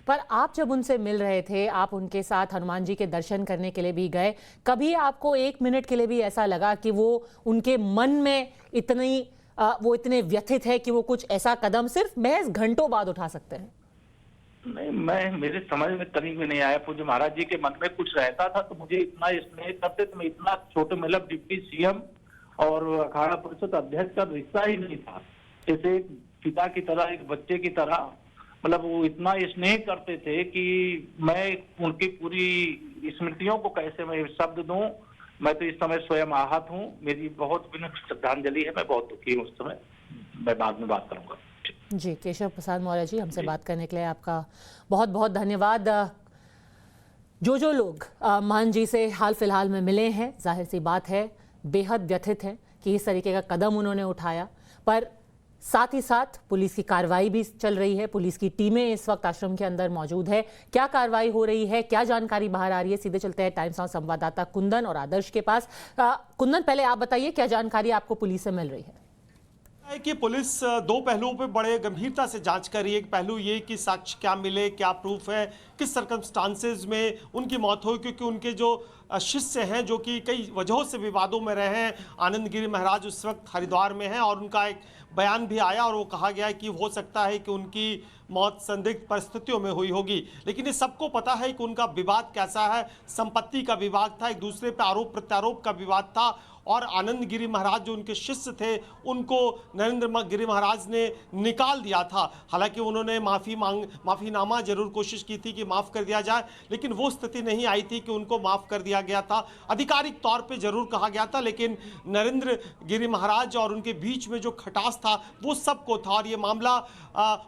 पर आप जब उनसे मिल रहे थे, आप उनके साथ हनुमान जी के दर्शन करने के लिए भी गए, कभी आपको 1 मिनट के लिए भी ऐसा लगा कि वो उनके मन में वो इतने व्यथित है कि वो कुछ ऐसा कदम सिर्फ महज घंटों बाद उठा सकते हैं? नहीं, मेरे समझ में तनिक भी नहीं आया। पूज्य महाराज जी के मन में कुछ रहता था तो मुझे इतना स्नेह करते, तो मैं इतना छोटे मतलब डिप्टी सीएम और अखाड़ा परिषद अध्यक्ष का रिश्ता ही नहीं था। जैसे एक पिता की तरह, एक बच्चे की तरह, मतलब वो इतना स्नेह करते थे कि मैं उनकी पूरी स्मृतियों को कैसे मैं शब्द दूं। मैं तो इस समय स्वयं आहत हूँ, मेरी बहुत विनम्र श्रद्धांजलि है, मैं बहुत दुखी हूँ उस समय। मैं बाद में बात करूंगा। जी, केशव प्रसाद मौर्य जी, हमसे बात करने के लिए आपका बहुत बहुत धन्यवाद। जो लोग महंत जी से हाल फिलहाल में मिले हैं, जाहिर सी बात है बेहद व्यथित हैं कि इस तरीके का कदम उन्होंने उठाया, पर साथ ही साथ पुलिस की कार्रवाई भी चल रही है। पुलिस की टीमें इस वक्त आश्रम के अंदर मौजूद है। क्या कार्रवाई हो रही है, क्या जानकारी बाहर आ रही है, सीधे चलते हैं टाइम्स नाउ संवाददाता कुंदन और आदर्श के पास। कुंदन, पहले आप बताइए क्या जानकारी आपको पुलिस से मिल रही है? कि पुलिस दो पहलुओं पे बड़े गंभीरता से जांच कर रही है। एक पहलू ये कि साक्ष्य क्या मिले, क्या प्रूफ है, किस सर्कमस्टांसेस में उनकी मौत हुई, क्योंकि उनके जो शिष्य हैं जो कि कई वजहों से विवादों में रहे हैं, आनंद गिरी महाराज उस वक्त हरिद्वार में हैं और उनका एक बयान भी आया और वो कहा गया है कि हो सकता है कि उनकी मौत संदिग्ध परिस्थितियों में हुई होगी। लेकिन ये सबको पता है कि उनका विवाद कैसा है, संपत्ति का विवाद था, एक दूसरे पर आरोप प्रत्यारोप का विवाद था और आनंद गिरी महाराज जो उनके शिष्य थे उनको नरेंद्र गिरी महाराज ने निकाल दिया था। हालांकि उन्होंने माफ़ीनामा जरूर कोशिश की थी कि माफ़ कर दिया जाए, लेकिन वो स्थिति नहीं आई थी कि उनको माफ़ कर दिया गया था। आधिकारिक तौर पे जरूर कहा गया था, लेकिन नरेंद्र गिरी महाराज और उनके बीच में जो खटास था वो सबको था। और ये मामला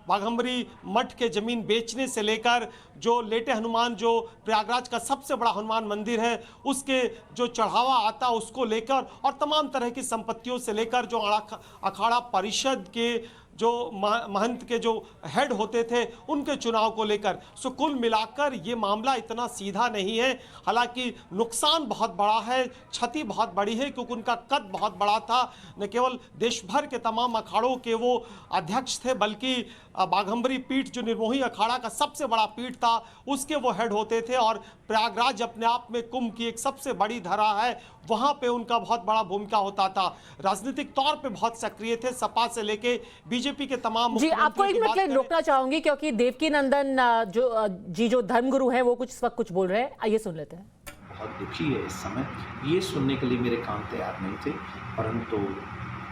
बाघंबरी मठ के ज़मीन बेचने से लेकर जो लेटे हनुमान, जो प्रयागराज का सबसे बड़ा हनुमान मंदिर है, उसके जो चढ़ावा आता उसको लेकर और तमाम तरह की संपत्तियों से लेकर जो अखाड़ा परिषद के जो महंत के जो हेड होते थे उनके चुनाव को लेकर। सो कुल मिलाकर ये मामला इतना सीधा नहीं है। हालांकि नुकसान बहुत बड़ा है, क्षति बहुत बड़ी है, क्योंकि उनका कद बहुत बड़ा था। न केवल देश भर के तमाम अखाड़ों के वो अध्यक्ष थे, बल्कि बाघंबरी पीठ जो निर्मोही अखाड़ा का सबसे बड़ा पीठ था उसके वो हेड होते थे। और प्रयागराज अपने आप में कुंभ की एक सबसे बड़ी धरा है, वहाँ पे उनका बहुत बड़ा भूमिका होता था। राजनीतिक तौर पे बहुत सक्रिय थे, सपा से लेके बीजेपी के तमाम। जी, आपको एक मिनट के लिए रोकना चाहूंगी क्योंकि देवकी नंदन जो धर्मगुरु हैं वो इस वक्त कुछ बोल रहे हैं, आइए सुन लेते हैं। बहुत दुखी है इस समय, ये सुनने के लिए मेरे कान तैयार नहीं थे, परंतु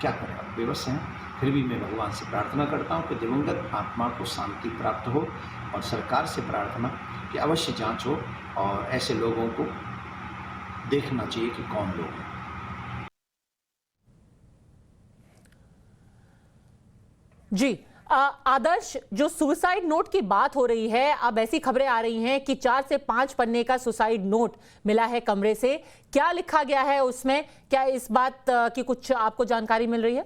क्या करें, अब विवश हैं। फिर भी मैं भगवान से प्रार्थना करता हूँ कि दिवंगत आत्मा को शांति प्राप्त हो और सरकार से प्रार्थना कि अवश्य जांच हो और ऐसे लोगों को देखना चाहिए कि कौन लोग हैं। जी आदर्श, जो सुसाइड नोट की बात हो रही है, अब ऐसी खबरें आ रही हैं कि 4 से 5 पन्ने का सुसाइड नोट मिला है कमरे से। क्या लिखा गया है उसमें, क्या इस बात की कुछ आपको जानकारी मिल रही है?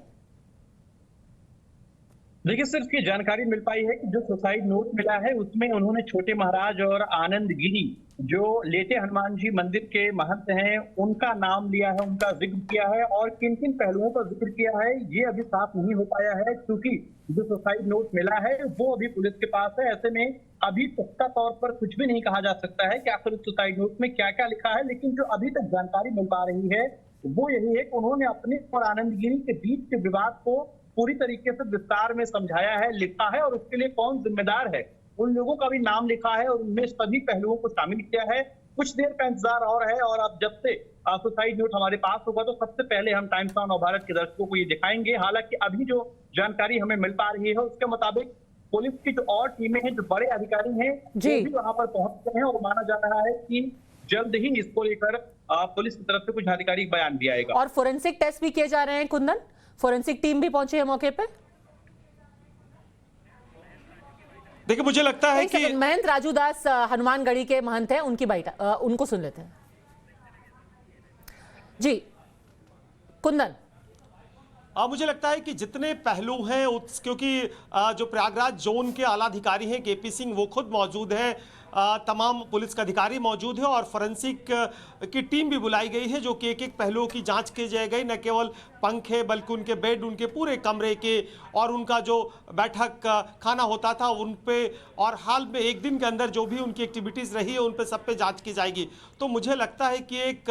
देखिए, सिर्फ ये जानकारी मिल पाई है कि जो सुसाइड नोट मिला है उसमें उन्होंने छोटे महाराज और आनंद गिरी जो लेटे हनुमान जी मंदिर के महंत हैं उनका नाम लिया है, उनका जिक्र किया है और किन किन पहलुओं पर जिक्र किया है ये अभी साफ नहीं हो पाया है, क्योंकि जो सुसाइड नोट मिला है वो अभी पुलिस के पास है। ऐसे में अभी पुख्ता तौर पर कुछ भी नहीं कहा जा सकता है कि आखिर सुसाइड नोट में क्या क्या लिखा है। लेकिन जो अभी तक जानकारी मिल पा रही है वो यही है कि उन्होंने अपने और आनंद गिरी के बीच के विवाद को पूरी तरीके से विस्तार में समझाया है, लिखा है और उसके लिए कौन जिम्मेदार है उन लोगों का भी नाम लिखा है और उनमें सभी पहलुओं को शामिल किया है। कुछ देर का इंतजार और है और अब जब से सुसाइड नोट हमारे पास होगा तो सबसे पहले हम टाइम्स नाउ नवभारत के दर्शकों को ये दिखाएंगे। हालांकि अभी जो जानकारी हमें मिल पा रही है उसके मुताबिक पुलिस की जो और टीमें हैं, जो बड़े अधिकारी हैं, वो भी वहां पर पहुंच गए हैं और माना जा रहा है कि जल्द ही इसको लेकर पुलिस की तरफ से कुछ आधिकारिक बयान भी आएगा। और फोरेंसिक टेस्ट भी किए जा रहे हैं कुंदन, फोरेंसिक टीम भी पहुंची है मौके पे। देखिए, मुझे लगता है कि महंत राजूदास हनुमानगढ़ी के महंत हैं, उनकी बाइट उनको सुन लेते हैं। जी कुंदन, मुझे लगता है कि जितने पहलू हैं क्योंकि जो प्रयागराज जोन के आला अधिकारी हैं केपी सिंह वो खुद मौजूद हैं, तमाम पुलिस के अधिकारी मौजूद हैं और फोरेंसिक की टीम भी बुलाई गई है जो कि एक एक पहलुओं की जांच की जाएगी। न केवल पंखे बल्कि उनके बेड, उनके पूरे कमरे के और उनका जो बैठक खाना होता था उन पे और हाल में एक दिन के अंदर जो भी उनकी एक्टिविटीज़ रही है उन पे सब पे जांच की जाएगी। तो मुझे लगता है कि एक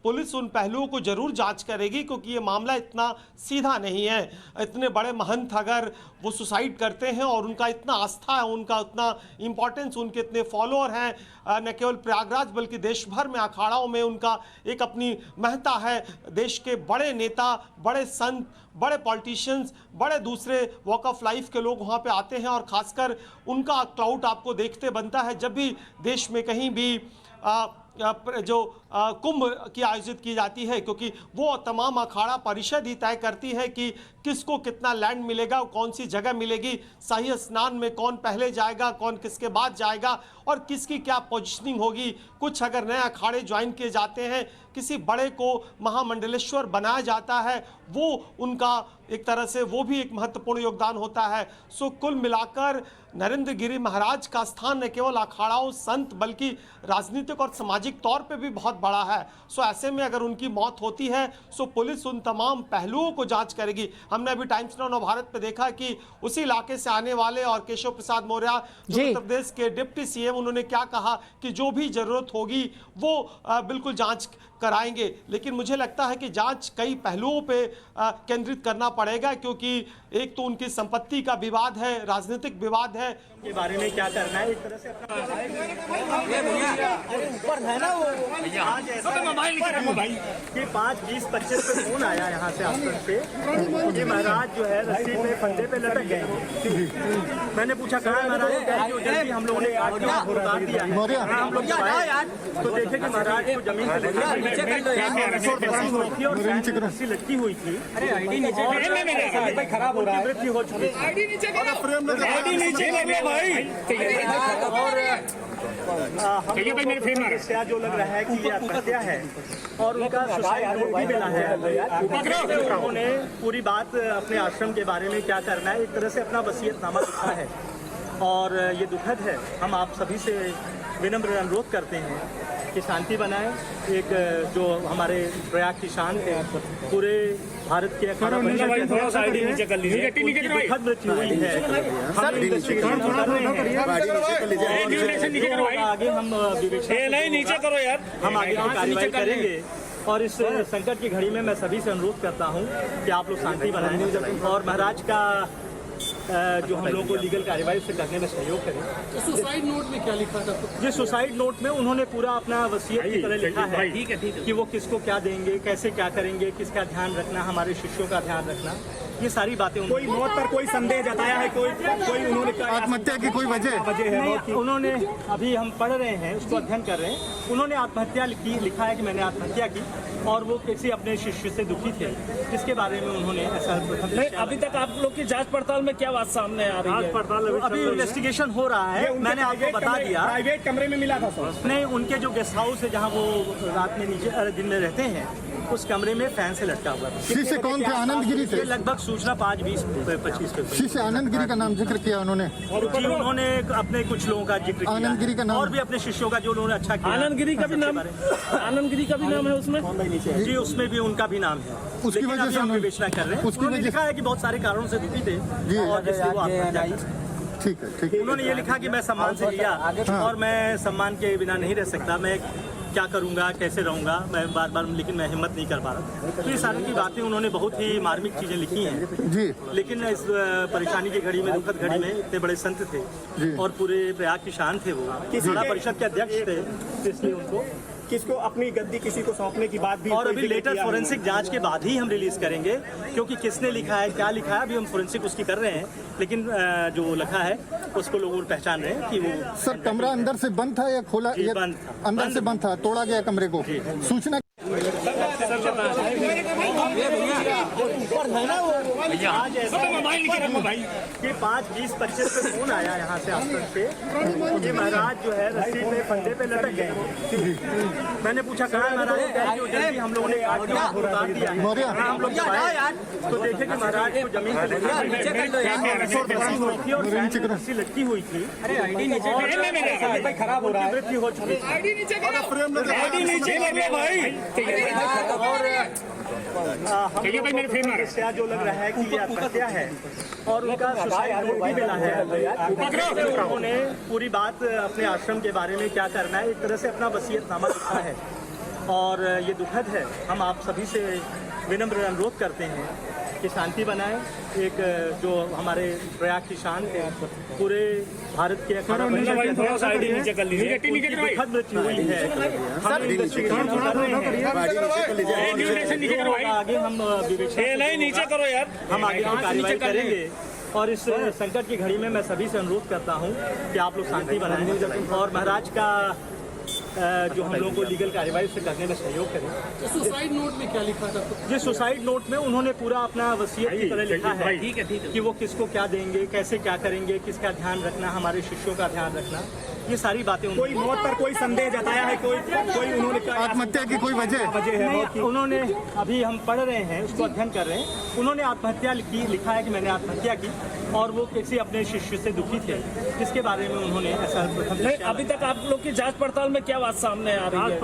पुलिस उन पहलुओं को जरूर जांच करेगी, क्योंकि ये मामला इतना सीधा नहीं है। इतने बड़े महंत अगर वो सुसाइड करते हैं और उनका इतना आस्था है, उनका उतना इम्पोर्टेंस, उनके इतने फॉलोअर हैं, न केवल प्रयागराज बल्कि देश भर में अखाड़ाओं में उनका एक अपनी महत्ता है। देश के बड़े नेता, बड़े संत, बड़े पॉलिटिशियंस, बड़े दूसरे वॉक ऑफ लाइफ के लोग वहाँ पे आते हैं और खासकर उनका क्राउड आपको देखते बनता है जब भी देश में कहीं भी कुंभ की आयोजित की जाती है, क्योंकि वो तमाम अखाड़ा परिषद ही तय करती है कि किसको कितना लैंड मिलेगा, कौन सी जगह मिलेगी, शाही स्नान में कौन पहले जाएगा, कौन किसके बाद जाएगा और किसकी क्या पोजीशनिंग होगी। कुछ अगर नए अखाड़े ज्वाइन किए जाते हैं, किसी बड़े को महामंडलेश्वर बनाया जाता है, वो उनका एक तरह से वो भी एक महत्वपूर्ण योगदान होता है। सो कुल मिलाकर नरेंद्र गिरी महाराज का स्थान न केवल अखाड़ाओं, संत, बल्कि राजनीतिक और सामाजिक तौर पे भी बहुत बड़ा है। सो ऐसे में अगर उनकी मौत होती है सो पुलिस उन तमाम पहलुओं को जांच करेगी। हमने अभी टाइम्स नाउ नवभारत पे देखा कि उसी इलाके से आने वाले और केशव प्रसाद मौर्य जो उत्तर प्रदेश के डिप्टी सीएम, उन्होंने क्या कहा कि जो भी जरूरत होगी वो बिल्कुल जांच कराएंगे। लेकिन मुझे लगता है कि जांच कई पहलुओं पे केंद्रित करना पड़ेगा, क्योंकि एक तो उनकी संपत्ति का विवाद है, राजनीतिक विवाद है, के बारे में क्या करना है, एक तरह से कि 5, 20, 25 पे फोन आया यहाँ से आश्रम से कि महाराज जो है रस्सी में फंदे पे लटक गए। मैंने पूछा कहाँ है महाराज, जल्दी हम लोगों ने उतार दिया है। हम लोग तो देखे कि महाराज को जमीन से रस्सी लटकी हुई थी, खराब हो रहा है, मृत्यु हो चुकी समस्या जो लग रहा है कि ये आत्महत्या है और उनका सुसाइड नोट भी मिला है। उन्होंने पूरी बात अपने आश्रम के बारे में क्या करना है, एक तरह से अपना वसीयतनामा लिखा है और ये दुखद है। हम आप सभी से विनम्र अनुरोध करते हैं कि शांति बनाएं। एक जो हमारे प्रयाग की शान है, पूरे भारत के दुखद मृत्यु हुई है। आगे हम आगे कार्रवाई करेंगे और इस संकट की घड़ी में मैं सभी से अनुरोध करता हूं कि आप लोग शांति बनाएं और महाराज का जो हम लोगों को लीगल कार्रवाई से करने में सहयोग करें। तो सुसाइड नोट में क्या लिखा था? ये सुसाइड नोट में उन्होंने पूरा अपना वसीयत की तरह लिखा है कि वो किसको क्या देंगे, कैसे क्या करेंगे, किसका ध्यान रखना, हमारे शिष्यों का ध्यान रखना, ये सारी बातें। कोई मौत पर कोई संदेह जताया है, कोई उन्होंने आत्महत्या की कोई वजह है? उन्होंने अभी हम पढ़ रहे हैं, उसको अध्ययन कर रहे हैं। उन्होंने आत्महत्या लिखा है कि मैंने आत्महत्या की और वो किसी अपने शिष्य से दुखी थे, जिसके बारे में उन्होंने ऐसा। नहीं, अभी तक आप लोग की जांच पड़ताल में क्या बात सामने आ रही है? अभी इन्वेस्टिगेशन हो रहा है। मैंने आपको बता दिया प्राइवेट कमरे में मिला था सर। नहीं, उनके जो गेस्ट हाउस है जहाँ वो रात में नीचे दिन में रहते हैं, उस कमरे में फैन से लटका हुआ था। शिष्य कौन थे? आनंद गिरी थे। लगभग सूचना 5, 20, 25 पे। शिष्य आनंद गिरी का नाम जिक्र किया उन्होंने। जी, उन्होंने अपने कुछ लोगों का जिक्र किया, आनंद गिरी का नाम, और भी अपने शिष्यों का जो उन्होंने अच्छा किया। आनंद गिरी का भी नाम, आनंद गिरी का भी नाम है उसमें? जी, उसमें भी उनका भी नाम है। उसकी वजह से हम विवेचना कर रहे हैं। उन्होंने लिखा है कि बहुत सारे कारणों से दुखी थे और इसलिए वो आत्महत्या की। ठीक है। उन्होंने ये लिखा कि मैं सम्मान से लिया और मैं सम्मान के बिना नहीं रह सकता, मैं क्या करूंगा, कैसे रहूंगा, मैं बार, लेकिन मैं हिम्मत नहीं कर पा रहा। तो ये सारी की बातें उन्होंने बहुत ही मार्मिक चीजें लिखी हैं जी। लेकिन इस परेशानी की घड़ी में, दुखद घड़ी में, इतने बड़े संत थे और पूरे प्रयाग की शान थे, वो जिला परिषद के अध्यक्ष थे, इसलिए उनको किसको अपनी गद्दी किसी को सौंपने की बात भी। और अभी लेटर फोरेंसिक जांच के बाद ही हम रिलीज करेंगे, क्योंकि किसने लिखा है, क्या लिखा है, अभी हम फोरेंसिक उसकी कर रहे हैं। लेकिन जो लिखा है उसको लोग पहचान रहे हैं कि वो। सर, कमरा अंदर से बंद था या खोला? बंद था। अंदर से बंद था, तोड़ा गया कमरे को। सूचना आज कि 5, 20, 25 पे फोन आया यहाँ से आश्रम से कि महाराज जो है रस्सी में फंदे पे लटक गए। मैंने पूछा कहाँ है महाराज, जल्दी हम लोगों ने उतार दिया है। हम लोग तो देखे कि महाराज को जमीन से रस्सी लटकी हुई थी, खराब हो रहा है, मृत्यु हो चुकी समस्या जो लग रहा है कि ये आत्महत्या है और उनका सुसाइड नोट भी मिला है। उन्होंने पूरी बात अपने आश्रम के बारे में क्या करना है, एक तरह से अपना वसीयतनामा लिखा है और ये दुखद है। हम आप सभी से विनम्र अनुरोध करते हैं कि शांति बनाए। एक जो हमारे प्रयाग की शान है, पूरे भारत के अखाड़ा परिषद के दुखद मृत्यु हुई है। आगे हम नीचे करो यार, हम आगे की कार्रवाई करेंगे। और इस संकट की घड़ी में मैं सभी से अनुरोध करता हूं कि आप लोग शांति बनाएं और महाराज का जो हम लोगों को लीगल कार्रवाई से करने में सहयोग करें। तो सुसाइड नोट में क्या लिखा था? जी, सुसाइड नोट में उन्होंने पूरा अपना वसीयत की तरह लिखा है कि वो किसको क्या देंगे, कैसे क्या करेंगे, किसका ध्यान रखना, हमारे शिष्यों का ध्यान रखना, ये सारी बातें। कोई मौत पर कोई संदेह जताया है? कोई उन्होंने आत्महत्या की कोई वजह है? उन्होंने अभी हम पढ़ रहे हैं, उसको अध्ययन कर रहे हैं। उन्होंने आत्महत्या लिखा है कि मैंने आत्महत्या की, और वो किसी अपने शिष्य से दुखी थे, इसके बारे में उन्होंने ऐसा अभी तक आप लोग की जांच पड़ताल में क्या बात सामने आ रही है?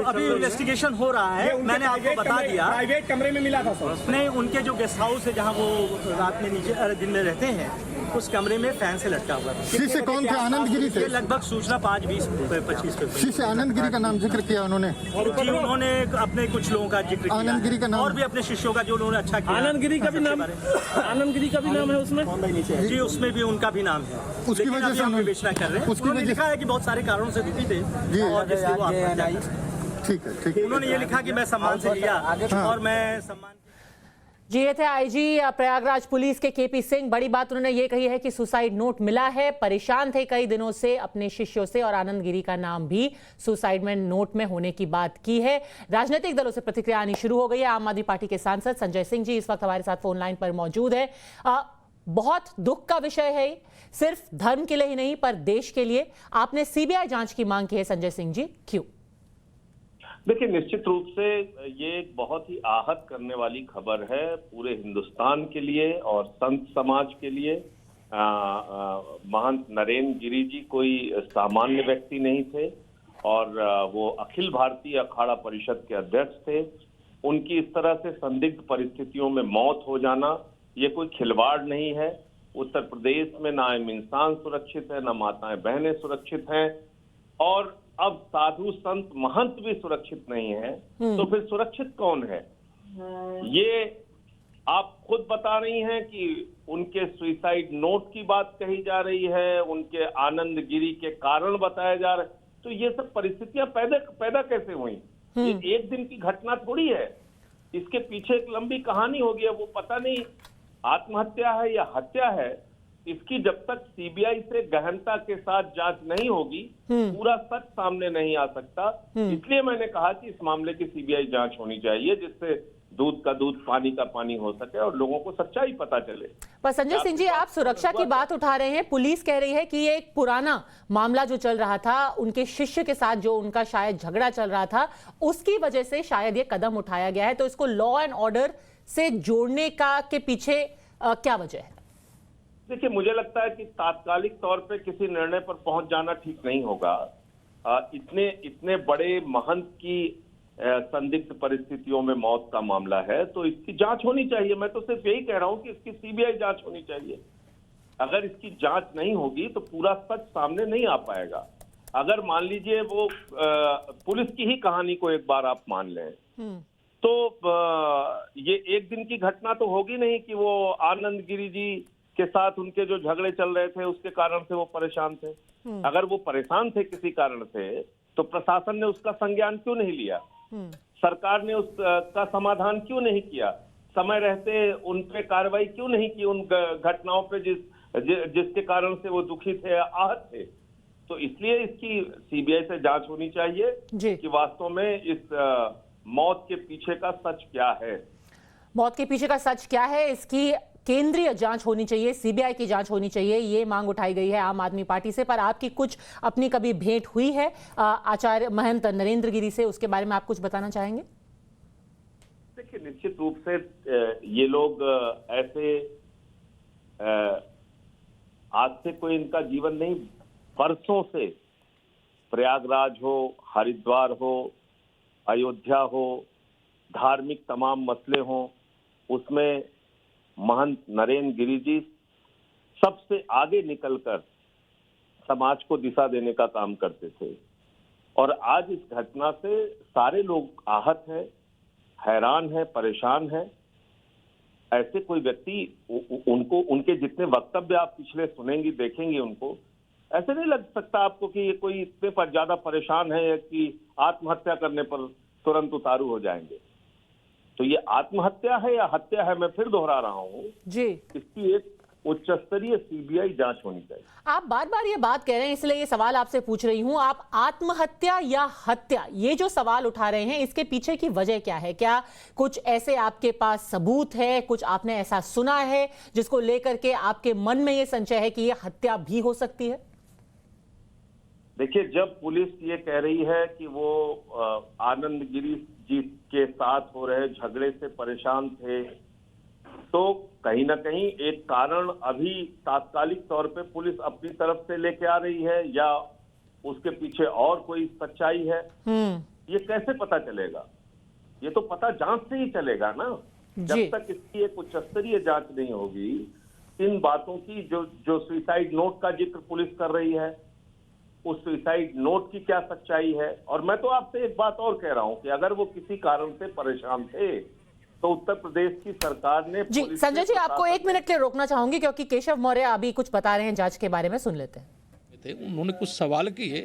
अभी इन्वेस्टिगेशन हो रहा है। मैंने आपको बता दिया, प्राइवेट कमरे में मिला था सर। नहीं, उनके जो गेस्ट हाउस है जहाँ वो रात में नीचे दिन में रहते हैं, उस कमरे में फैन से लटका हुआ था। शिष्य कौन थे? आनंद गिरी थे। लगभग सूचना 5-20-25 पे। शिष्य आनंद गिरी का नाम जिक्र किया उन्होंने। जी, उन्होंने अपने कुछ लोगों का जिक्र किया, आनंद गिरी का नाम, और भी अपने शिष्यों का जो उन्होंने अच्छा किया। आनंद गिरी का भी नाम है उसमें? जी, उसमें भी उनका भी नाम है। उसकी वजह से हम विवेचना कर रहे हैं। उन्होंने लिखा है कि बहुत सारे कारणों से दुखी थे और जिससे वो आत्महत्या की। ठीक है। उन्होंने ये लिखा कि मैं सम्मान से लिया और मैं सम्मान। जी, ये थे आईजी प्रयागराज पुलिस के केपी सिंह। बड़ी बात उन्होंने ये कही है कि सुसाइड नोट मिला है, परेशान थे कई दिनों से अपने शिष्यों से, और आनंद गिरी का नाम भी सुसाइड में नोट में होने की बात की है। राजनीतिक दलों से प्रतिक्रिया आनी शुरू हो गई है। आम आदमी पार्टी के सांसद संजय सिंह जी इस वक्त हमारे साथ फोन लाइन पर मौजूद है। बहुत दुख का विषय है, सिर्फ धर्म के लिए ही नहीं पर देश के लिए। आपने सीबीआई जांच की मांग की है संजय सिंह जी, क्यों? देखिए, निश्चित रूप से ये एक बहुत ही आहत करने वाली खबर है पूरे हिंदुस्तान के लिए और संत समाज के लिए। महंत नरेंद्र गिरी जी कोई सामान्य व्यक्ति नहीं थे और वो अखिल भारतीय अखाड़ा परिषद के अध्यक्ष थे। उनकी इस तरह से संदिग्ध परिस्थितियों में मौत हो जाना ये कोई खिलवाड़ नहीं है। उत्तर प्रदेश में ना इंसान सुरक्षित है, ना माताएं बहनें सुरक्षित हैं, और अब साधु संत महंत भी सुरक्षित नहीं है, तो फिर सुरक्षित कौन है? ये आप खुद बता रही हैं कि उनके सुसाइड नोट की बात कही जा रही है, उनके आनंद गिरी के कारण बताया जा रहा है, तो ये सब परिस्थितियां पैदा कैसे हुई? ये एक दिन की घटना थोड़ी है, इसके पीछे एक लंबी कहानी होगी। वो पता नहीं आत्महत्या है या हत्या है, इसकी जब तक सीबीआई से गहनता के साथ जांच नहीं होगी पूरा सच सामने नहीं आ सकता। इसलिए मैंने कहा कि इस मामले की सीबीआई जांच होनी चाहिए, जिससे दूध का दूध पानी का पानी हो सके और लोगों को सच्चाई पता चले। पर संजय सिंह जी, आप सुरक्षा की बात उठा रहे हैं। पुलिस कह रही है कि ये एक पुराना मामला जो चल रहा था, उनके शिष्य के साथ जो उनका शायद झगड़ा चल रहा था, उसकी वजह से शायद ये कदम उठाया गया है। तो इसको लॉ एंड ऑर्डर से जोड़ने का के पीछे क्या वजह है? देखिए, मुझे लगता है कि तात्कालिक तौर पे किसी निर्णय पर पहुंच जाना ठीक नहीं होगा। इतने बड़े महंत की संदिग्ध परिस्थितियों में मौत का मामला है, तो इसकी जांच होनी चाहिए। मैं तो सिर्फ यही कह रहा हूं कि इसकी सीबीआई जांच होनी चाहिए। अगर इसकी जांच नहीं होगी तो पूरा सच सामने नहीं आ पाएगा। अगर मान लीजिए वो पुलिस की ही कहानी को एक बार आप मान लें, तो ये एक दिन की घटना तो होगी नहीं कि वो आनंद गिरी जी के साथ उनके जो झगड़े चल रहे थे उसके कारण से वो परेशान थे। अगर वो परेशान थे किसी कारण से, तो प्रशासन ने उसका संज्ञान क्यों नहीं लिया? सरकार ने उसका समाधान क्यों नहीं किया? समय रहते उन पे कार्रवाई क्यों नहीं की, उन घटनाओं पे जिसके कारण से वो दुखी थे, आहत थे? तो इसलिए इसकी सीबीआई से जांच होनी चाहिए कि वास्तव में इस मौत के पीछे का सच क्या है। मौत के पीछे का सच क्या है, इसकी केंद्रीय जांच होनी चाहिए, सीबीआई की जांच होनी चाहिए, ये मांग उठाई गई है आम आदमी पार्टी से। पर आपकी कुछ अपनी कभी भेंट हुई है आचार्य महंत नरेंद्र गिरी से, उसके बारे में आप कुछ बताना चाहेंगे? देखिए, निश्चित रूप से ये लोग ऐसे आज से कोई इनका जीवन नहीं, बरसों से प्रयागराज हो, हरिद्वार हो, अयोध्या हो, धार्मिक तमाम मसले हों, उसमें महंत नरेंद्र गिरी जी सबसे आगे निकलकर समाज को दिशा देने का काम करते थे। और आज इस घटना से सारे लोग आहत हैं, हैरान हैं, परेशान हैं। ऐसे कोई व्यक्ति उनको उनके जितने वक्तव्य आप पिछले सुनेंगी देखेंगे उनको, ऐसे नहीं लग सकता आपको कि ये कोई इतने पर ज्यादा परेशान है कि आत्महत्या करने पर तुरंत उतारू हो जाएंगे। तो ये आत्महत्या है या हत्या है, मैं फिर दोहरा रहा हूँ जी, इसकी एक उच्च स्तरीय सीबीआई जांच होनी चाहिए। आप बार बार ये बात कह रहे हैं, इसलिए ये सवाल आपसे पूछ रही हूं, आप आत्महत्या या हत्या, ये जो सवाल उठा रहे हैं, इसके पीछे की वजह क्या है? क्या कुछ ऐसे आपके पास सबूत है, कुछ आपने ऐसा सुना है जिसको लेकर के आपके मन में ये संशय है कि ये हत्या भी हो सकती है? देखिए, जब पुलिस ये कह रही है कि वो आनंद गिरी जी के साथ हो रहे झगड़े से परेशान थे, तो कहीं ना कहीं एक कारण अभी तात्कालिक तौर पे पुलिस अपनी तरफ से लेके आ रही है या उसके पीछे और कोई सच्चाई है, ये कैसे पता चलेगा? ये तो पता जांच से ही चलेगा ना। जब तक इसकी एक उच्च स्तरीय जांच नहीं होगी, इन बातों की जो सुसाइड नोट का जिक्र पुलिस कर रही है, उस सुसाइड नोट की क्या सच्चाई है? और मैं तो आपसे एक बात और कह रहा हूं कि अगर वो किसी कारण से परेशान थे तो उत्तर प्रदेश की सरकार ने जी, संजय जी आपको 1 मिनट के लिए रोकना चाहूंगी क्योंकि केशव मौर्य अभी कुछ बता रहे हैं जांच के बारे में, सुन लेते हैं। उन्होंने कुछ सवाल किए,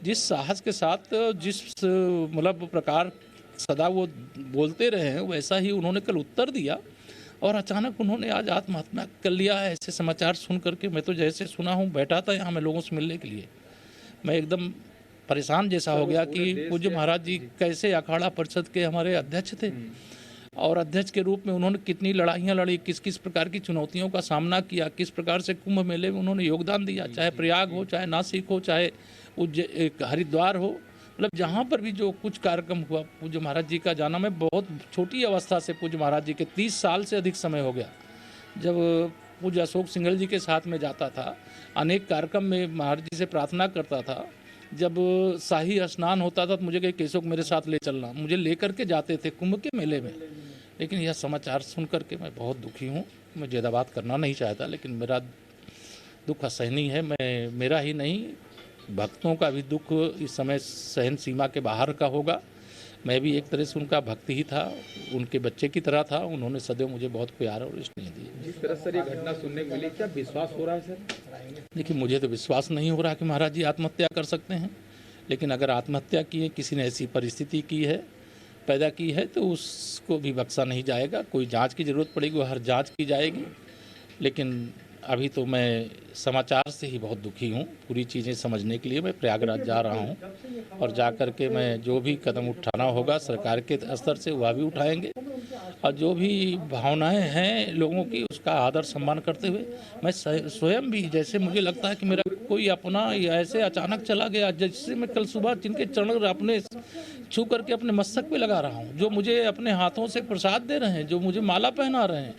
जिस साहस के साथ जिस मतलब प्रकार सदा वो बोलते रहे हैं वैसा ही उन्होंने कल उत्तर दिया, और अचानक उन्होंने आज आत्महत्या कर लिया है। ऐसे समाचार सुन करके मैं तो जैसे सुना हूँ, बैठा था यहाँ मैं लोगों से मिलने के लिए, मैं एकदम परेशान जैसा हो गया कि पूज्य महाराज जी कैसे अखाड़ा परिषद के हमारे अध्यक्ष थे, और अध्यक्ष के रूप में उन्होंने कितनी लड़ाइयाँ लड़ी, किस किस प्रकार की चुनौतियों का सामना किया, किस प्रकार से कुंभ मेले में उन्होंने योगदान दिया, चाहे प्रयाग हो, चाहे नासिक हो, चाहे हरिद्वार हो, मतलब जहाँ पर भी जो कुछ कार्यक्रम हुआ, पूज्य महाराज जी का जाना, मैं बहुत छोटी अवस्था से पूज्य महाराज जी के 30 साल से अधिक समय हो गया, जब पूज्य अशोक सिंघल जी के साथ में जाता था, अनेक कार्यक्रम में महाराज जी से प्रार्थना करता था। जब शाही स्नान होता था तो मुझे कहे केशव मेरे साथ ले चलना, मुझे लेकर के जाते थे कुंभ के मेले में। लेकिन यह समाचार सुन करके मैं बहुत दुखी हूँ। मैं ज़्यादा बात करना नहीं चाहता, लेकिन मेरा दुख असहनीय है। मेरा ही नहीं, भक्तों का भी दुख इस समय सहन सीमा के बाहर का होगा। मैं भी एक तरह से उनका भक्त ही था, उनके बच्चे की तरह था। उन्होंने सदैव मुझे बहुत प्यार और स्नेह दिया। जिस तरह से ये घटना सुनने को मिली, क्या विश्वास हो रहा है सर? देखिए, मुझे तो विश्वास नहीं हो रहा कि महाराज जी आत्महत्या कर सकते हैं, लेकिन अगर आत्महत्या की है, किसी ने ऐसी परिस्थिति की है, पैदा की है, तो उसको भी बख्शा नहीं जाएगा। कोई जांच की ज़रूरत पड़ेगी, हर जांच की जाएगी। लेकिन अभी तो मैं समाचार से ही बहुत दुखी हूँ। पूरी चीज़ें समझने के लिए मैं प्रयागराज जा रहा हूँ, और जा कर के मैं जो भी कदम उठाना होगा सरकार के स्तर से वह भी उठाएंगे, और जो भी भावनाएं हैं लोगों की उसका आदर सम्मान करते हुए मैं स्वयं भी, जैसे मुझे लगता है कि मेरा कोई अपना ऐसे अचानक चला गया, जैसे मैं कल सुबह जिनके चरण अपने छू करके अपने मस्तक पे लगा रहा हूँ, जो मुझे अपने हाथों से प्रसाद दे रहे हैं, जो मुझे माला पहना रहे हैं,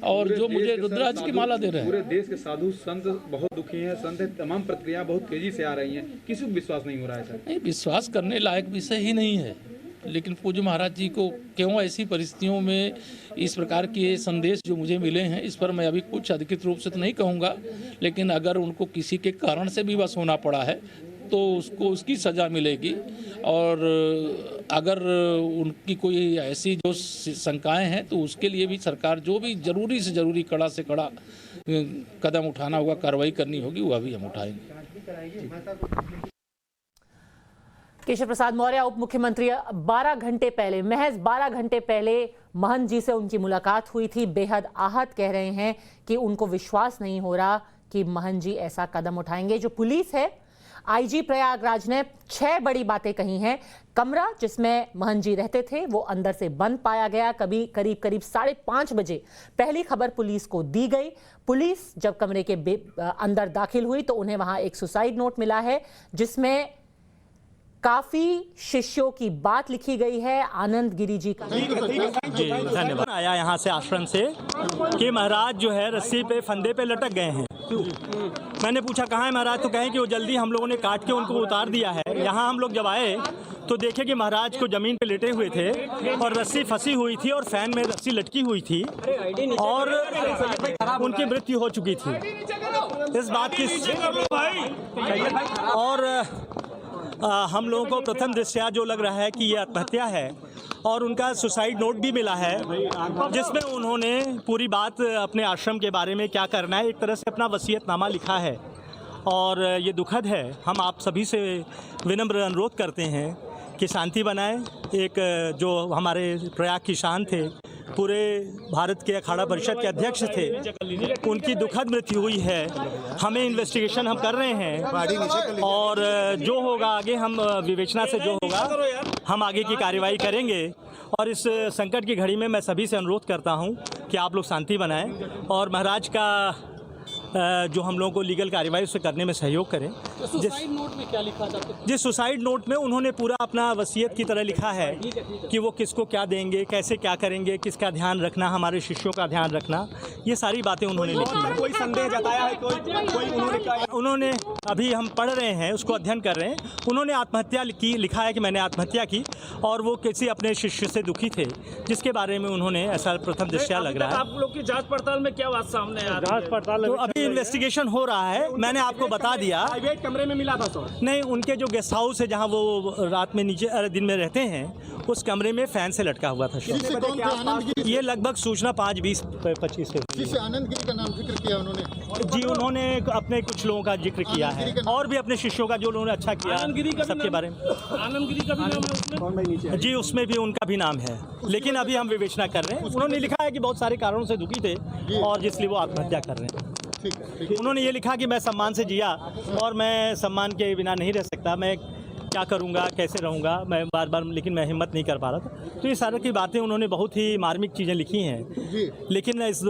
और जो मुझे रुद्राक्ष की माला दे रहे हैं। पूरे देश के साधु संत बहुत दुखी हैं, संत तमाम प्रक्रिया बहुत तेजी से आ रही हैं, किसी को विश्वास नहीं हो रहा है सर? नहीं, विश्वास करने लायक विषय ही नहीं है, लेकिन पूज्य महाराज जी को क्यों ऐसी परिस्थितियों में इस प्रकार के संदेश जो मुझे मिले हैं, इस पर मैं अभी कुछ अधिकृत रूप से तो नहीं कहूँगा, लेकिन अगर उनको किसी के कारण से भी बस होना पड़ा है तो उसको उसकी सज़ा मिलेगी। और अगर उनकी कोई ऐसी जो शंकाएं हैं तो उसके लिए भी सरकार जो भी ज़रूरी से ज़रूरी कड़ा से कड़ा कदम उठाना होगा, कार्रवाई करनी होगी, वह भी हम उठाएंगे। केशव प्रसाद मौर्य उप मुख्यमंत्री, 12 घंटे पहले, महज 12 घंटे पहले महंत जी से उनकी मुलाकात हुई थी। बेहद आहत कह रहे हैं कि उनको विश्वास नहीं हो रहा कि महंत जी ऐसा कदम उठाएंगे। जो पुलिस है, आईजी प्रयागराज ने 6 बड़ी बातें कही हैं। कमरा जिसमें महंत जी रहते थे वो अंदर से बंद पाया गया। करीब 5:30 बजे पहली खबर पुलिस को दी गई। पुलिस जब कमरे के अंदर दाखिल हुई तो उन्हें वहां एक सुसाइड नोट मिला है, जिसमें काफी शिष्यों की बात लिखी गई है। आनंद गिरी जी का जी धन्यवाद। आया यहाँ से आश्रम से कि महाराज जो है रस्सी पे फंदे पे लटक गए हैं। मैंने पूछा कहाँ है महाराज, तो कहें कि वो जल्दी हम लोगों ने काट के उनको उतार दिया है। यहाँ हम लोग जब आए तो देखे कि महाराज को जमीन पे लेटे हुए थे और रस्सी फंसी हुई थी और फैन में रस्सी लटकी हुई थी और उनकी मृत्यु हो चुकी थी। इस बात की और हम लोगों को प्रथम दृष्टया जो लग रहा है कि ये आत्महत्या है और उनका सुसाइड नोट भी मिला है जिसमें उन्होंने पूरी बात अपने आश्रम के बारे में क्या करना है एक तरह से अपना वसीयतनामा लिखा है और ये दुखद है। हम आप सभी से विनम्र अनुरोध करते हैं कि शांति बनाएं। एक जो हमारे प्रयाग की शान थे, पूरे भारत के अखाड़ा परिषद के अध्यक्ष थे, उनकी दुखद मृत्यु हुई है। हमें इन्वेस्टिगेशन हम कर रहे हैं और जो होगा आगे हम विवेचना से जो होगा हम आगे की कार्रवाई करेंगे। और इस संकट की घड़ी में मैं सभी से अनुरोध करता हूं कि आप लोग शांति बनाएं और महाराज का जो हम लोगों को लीगल कार्रवाई उसे करने में सहयोग करें। तो सुसाइड नोट में क्या लिखा था? जिस सुसाइड नोट में उन्होंने पूरा अपना वसीयत की तरह लिखा है कि वो किसको क्या देंगे, कैसे क्या करेंगे, किसका ध्यान रखना, हमारे शिष्यों का ध्यान रखना, ये सारी बातें उन्होंने लिखी हैं। कोई संदेह जताया है? कोई उन्होंने अभी हम पढ़ रहे हैं, उसको अध्ययन कर रहे हैं। उन्होंने आत्महत्या की लिखा है कि मैंने आत्महत्या की और वो किसी अपने शिष्य से दुखी थे जिसके बारे में उन्होंने ऐसा प्रथम दृष्टया लग रहा है। आप लोग की जांच पड़ताल में क्या बात सामने आ रही है? जांच पड़ताल तो अभी इन्वेस्टिगेशन हो रहा है। मैंने आपको बता दिया प्राइवेट कमरे में मिला था तो नहीं, उनके जो गेस्ट हाउस है जहां वो रात में नीचे दिन में रहते हैं उस कमरे में फैन से लटका हुआ था। ये लगभग सूचना 5:20-25 पे। आनंद गिरी का नाम जिक्र किया उन्होंने जी, उन्होंने अपने कुछ लोगों का जिक्र किया है और भी अपने शिष्यों का जो उन्होंने अच्छा किया सबके बारे में। आनंद गिरी का भी नाम है उसमें? जी, उसमें भी उनका भी नाम है, लेकिन अभी हम विवेचना कर रहे हैं। उन्होंने लिखा है कि बहुत सारे कारणों से दुखी थे और इसलिए वो आत्महत्या कर रहे हैं। उन्होंने ये लिखा कि मैं सम्मान से जिया और मैं सम्मान के बिना नहीं रह सकता, मैं क्या करूंगा, कैसे रहूंगा, मैं बार बार, लेकिन मैं हिम्मत नहीं कर पा रहा था। तो ये सारी की बातें उन्होंने बहुत ही मार्मिक चीज़ें लिखी हैं। लेकिन इस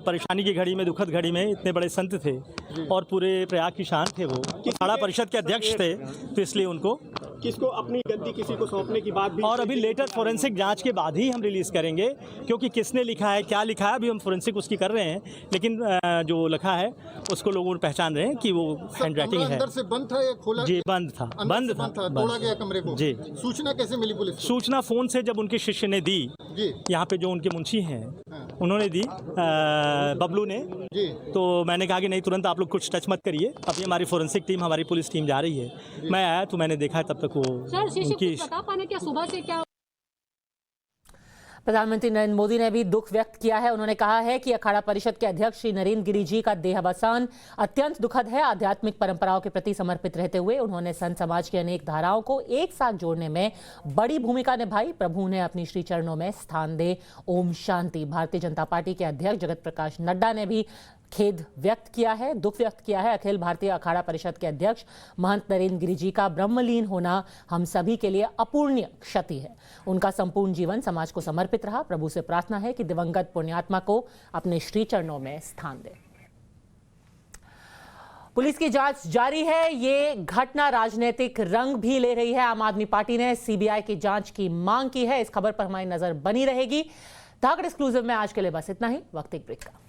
परेशानी की घड़ी में, दुखद घड़ी में, इतने बड़े संत थे और पूरे प्रयाग की शान थे, वो अखाड़ा परिषद के अध्यक्ष थे, तो इसलिए उनको किसको अपनी गद्दी किसी को सौंपने की बात भी। और अभी लेटर फोरेंसिक जांच के बाद ही हम रिलीज़ करेंगे, क्योंकि किसने लिखा है, क्या लिखा है, अभी हम फोरेंसिक उसकी कर रहे हैं। लेकिन जो लिखा है उसको लोगों पहचान रहे हैं कि वो हैंड राइटिंग है। अंदर से बंद था या खोला? जी, बंद था, बंद था, तोड़ा गया कमरे को। जी। सूचना कैसे मिली पुलिस को? सूचना फ़ोन से जब उनके शिष्य ने दी, यहाँ पे जो उनके मुंशी हैं उन्होंने दी, बबलू ने, तो मैंने कहा कि नहीं, तुरंत आप लोग कुछ टच मत करिए, अभी हमारी फोरेंसिक टीम, हमारी पुलिस टीम जा रही है। मैं आया तो मैंने देखा, तब तक वो उनकी बता पाने क्या सुबह से क्या। प्रधानमंत्री नरेंद्र मोदी ने भी दुख व्यक्त किया है। उन्होंने कहा है कि अखाड़ा परिषद के अध्यक्ष श्री नरेंद्र गिरी जी का देहावसान अत्यंत दुखद है। आध्यात्मिक परंपराओं के प्रति समर्पित रहते हुए उन्होंने संत समाज की अनेक धाराओं को एक साथ जोड़ने में बड़ी भूमिका निभाई। प्रभु उन्हें अपनी श्री चरणों में स्थान दे। ओम शांति। भारतीय जनता पार्टी के अध्यक्ष जगत प्रकाश नड्डा ने भी खेद व्यक्त किया है, दुख व्यक्त किया है। अखिल भारतीय अखाड़ा परिषद के अध्यक्ष महंत नरेंद्र गिरी जी का ब्रह्मलीन होना हम सभी के लिए अपूर्णीय क्षति है। उनका संपूर्ण जीवन समाज को समर्पित रहा। प्रभु से प्रार्थना है कि दिवंगत पुण्यात्मा को अपने श्री चरणों में स्थान दे। पुलिस की जांच जारी है। ये घटना राजनीतिक रंग भी ले रही है। आम आदमी पार्टी ने सीबीआई की जांच की मांग की है। इस खबर पर हमारी नजर बनी रहेगी। धाकड़ एक्सक्लूसिव में आज के लिए बस इतना ही। वक्त एक ब्रेक का।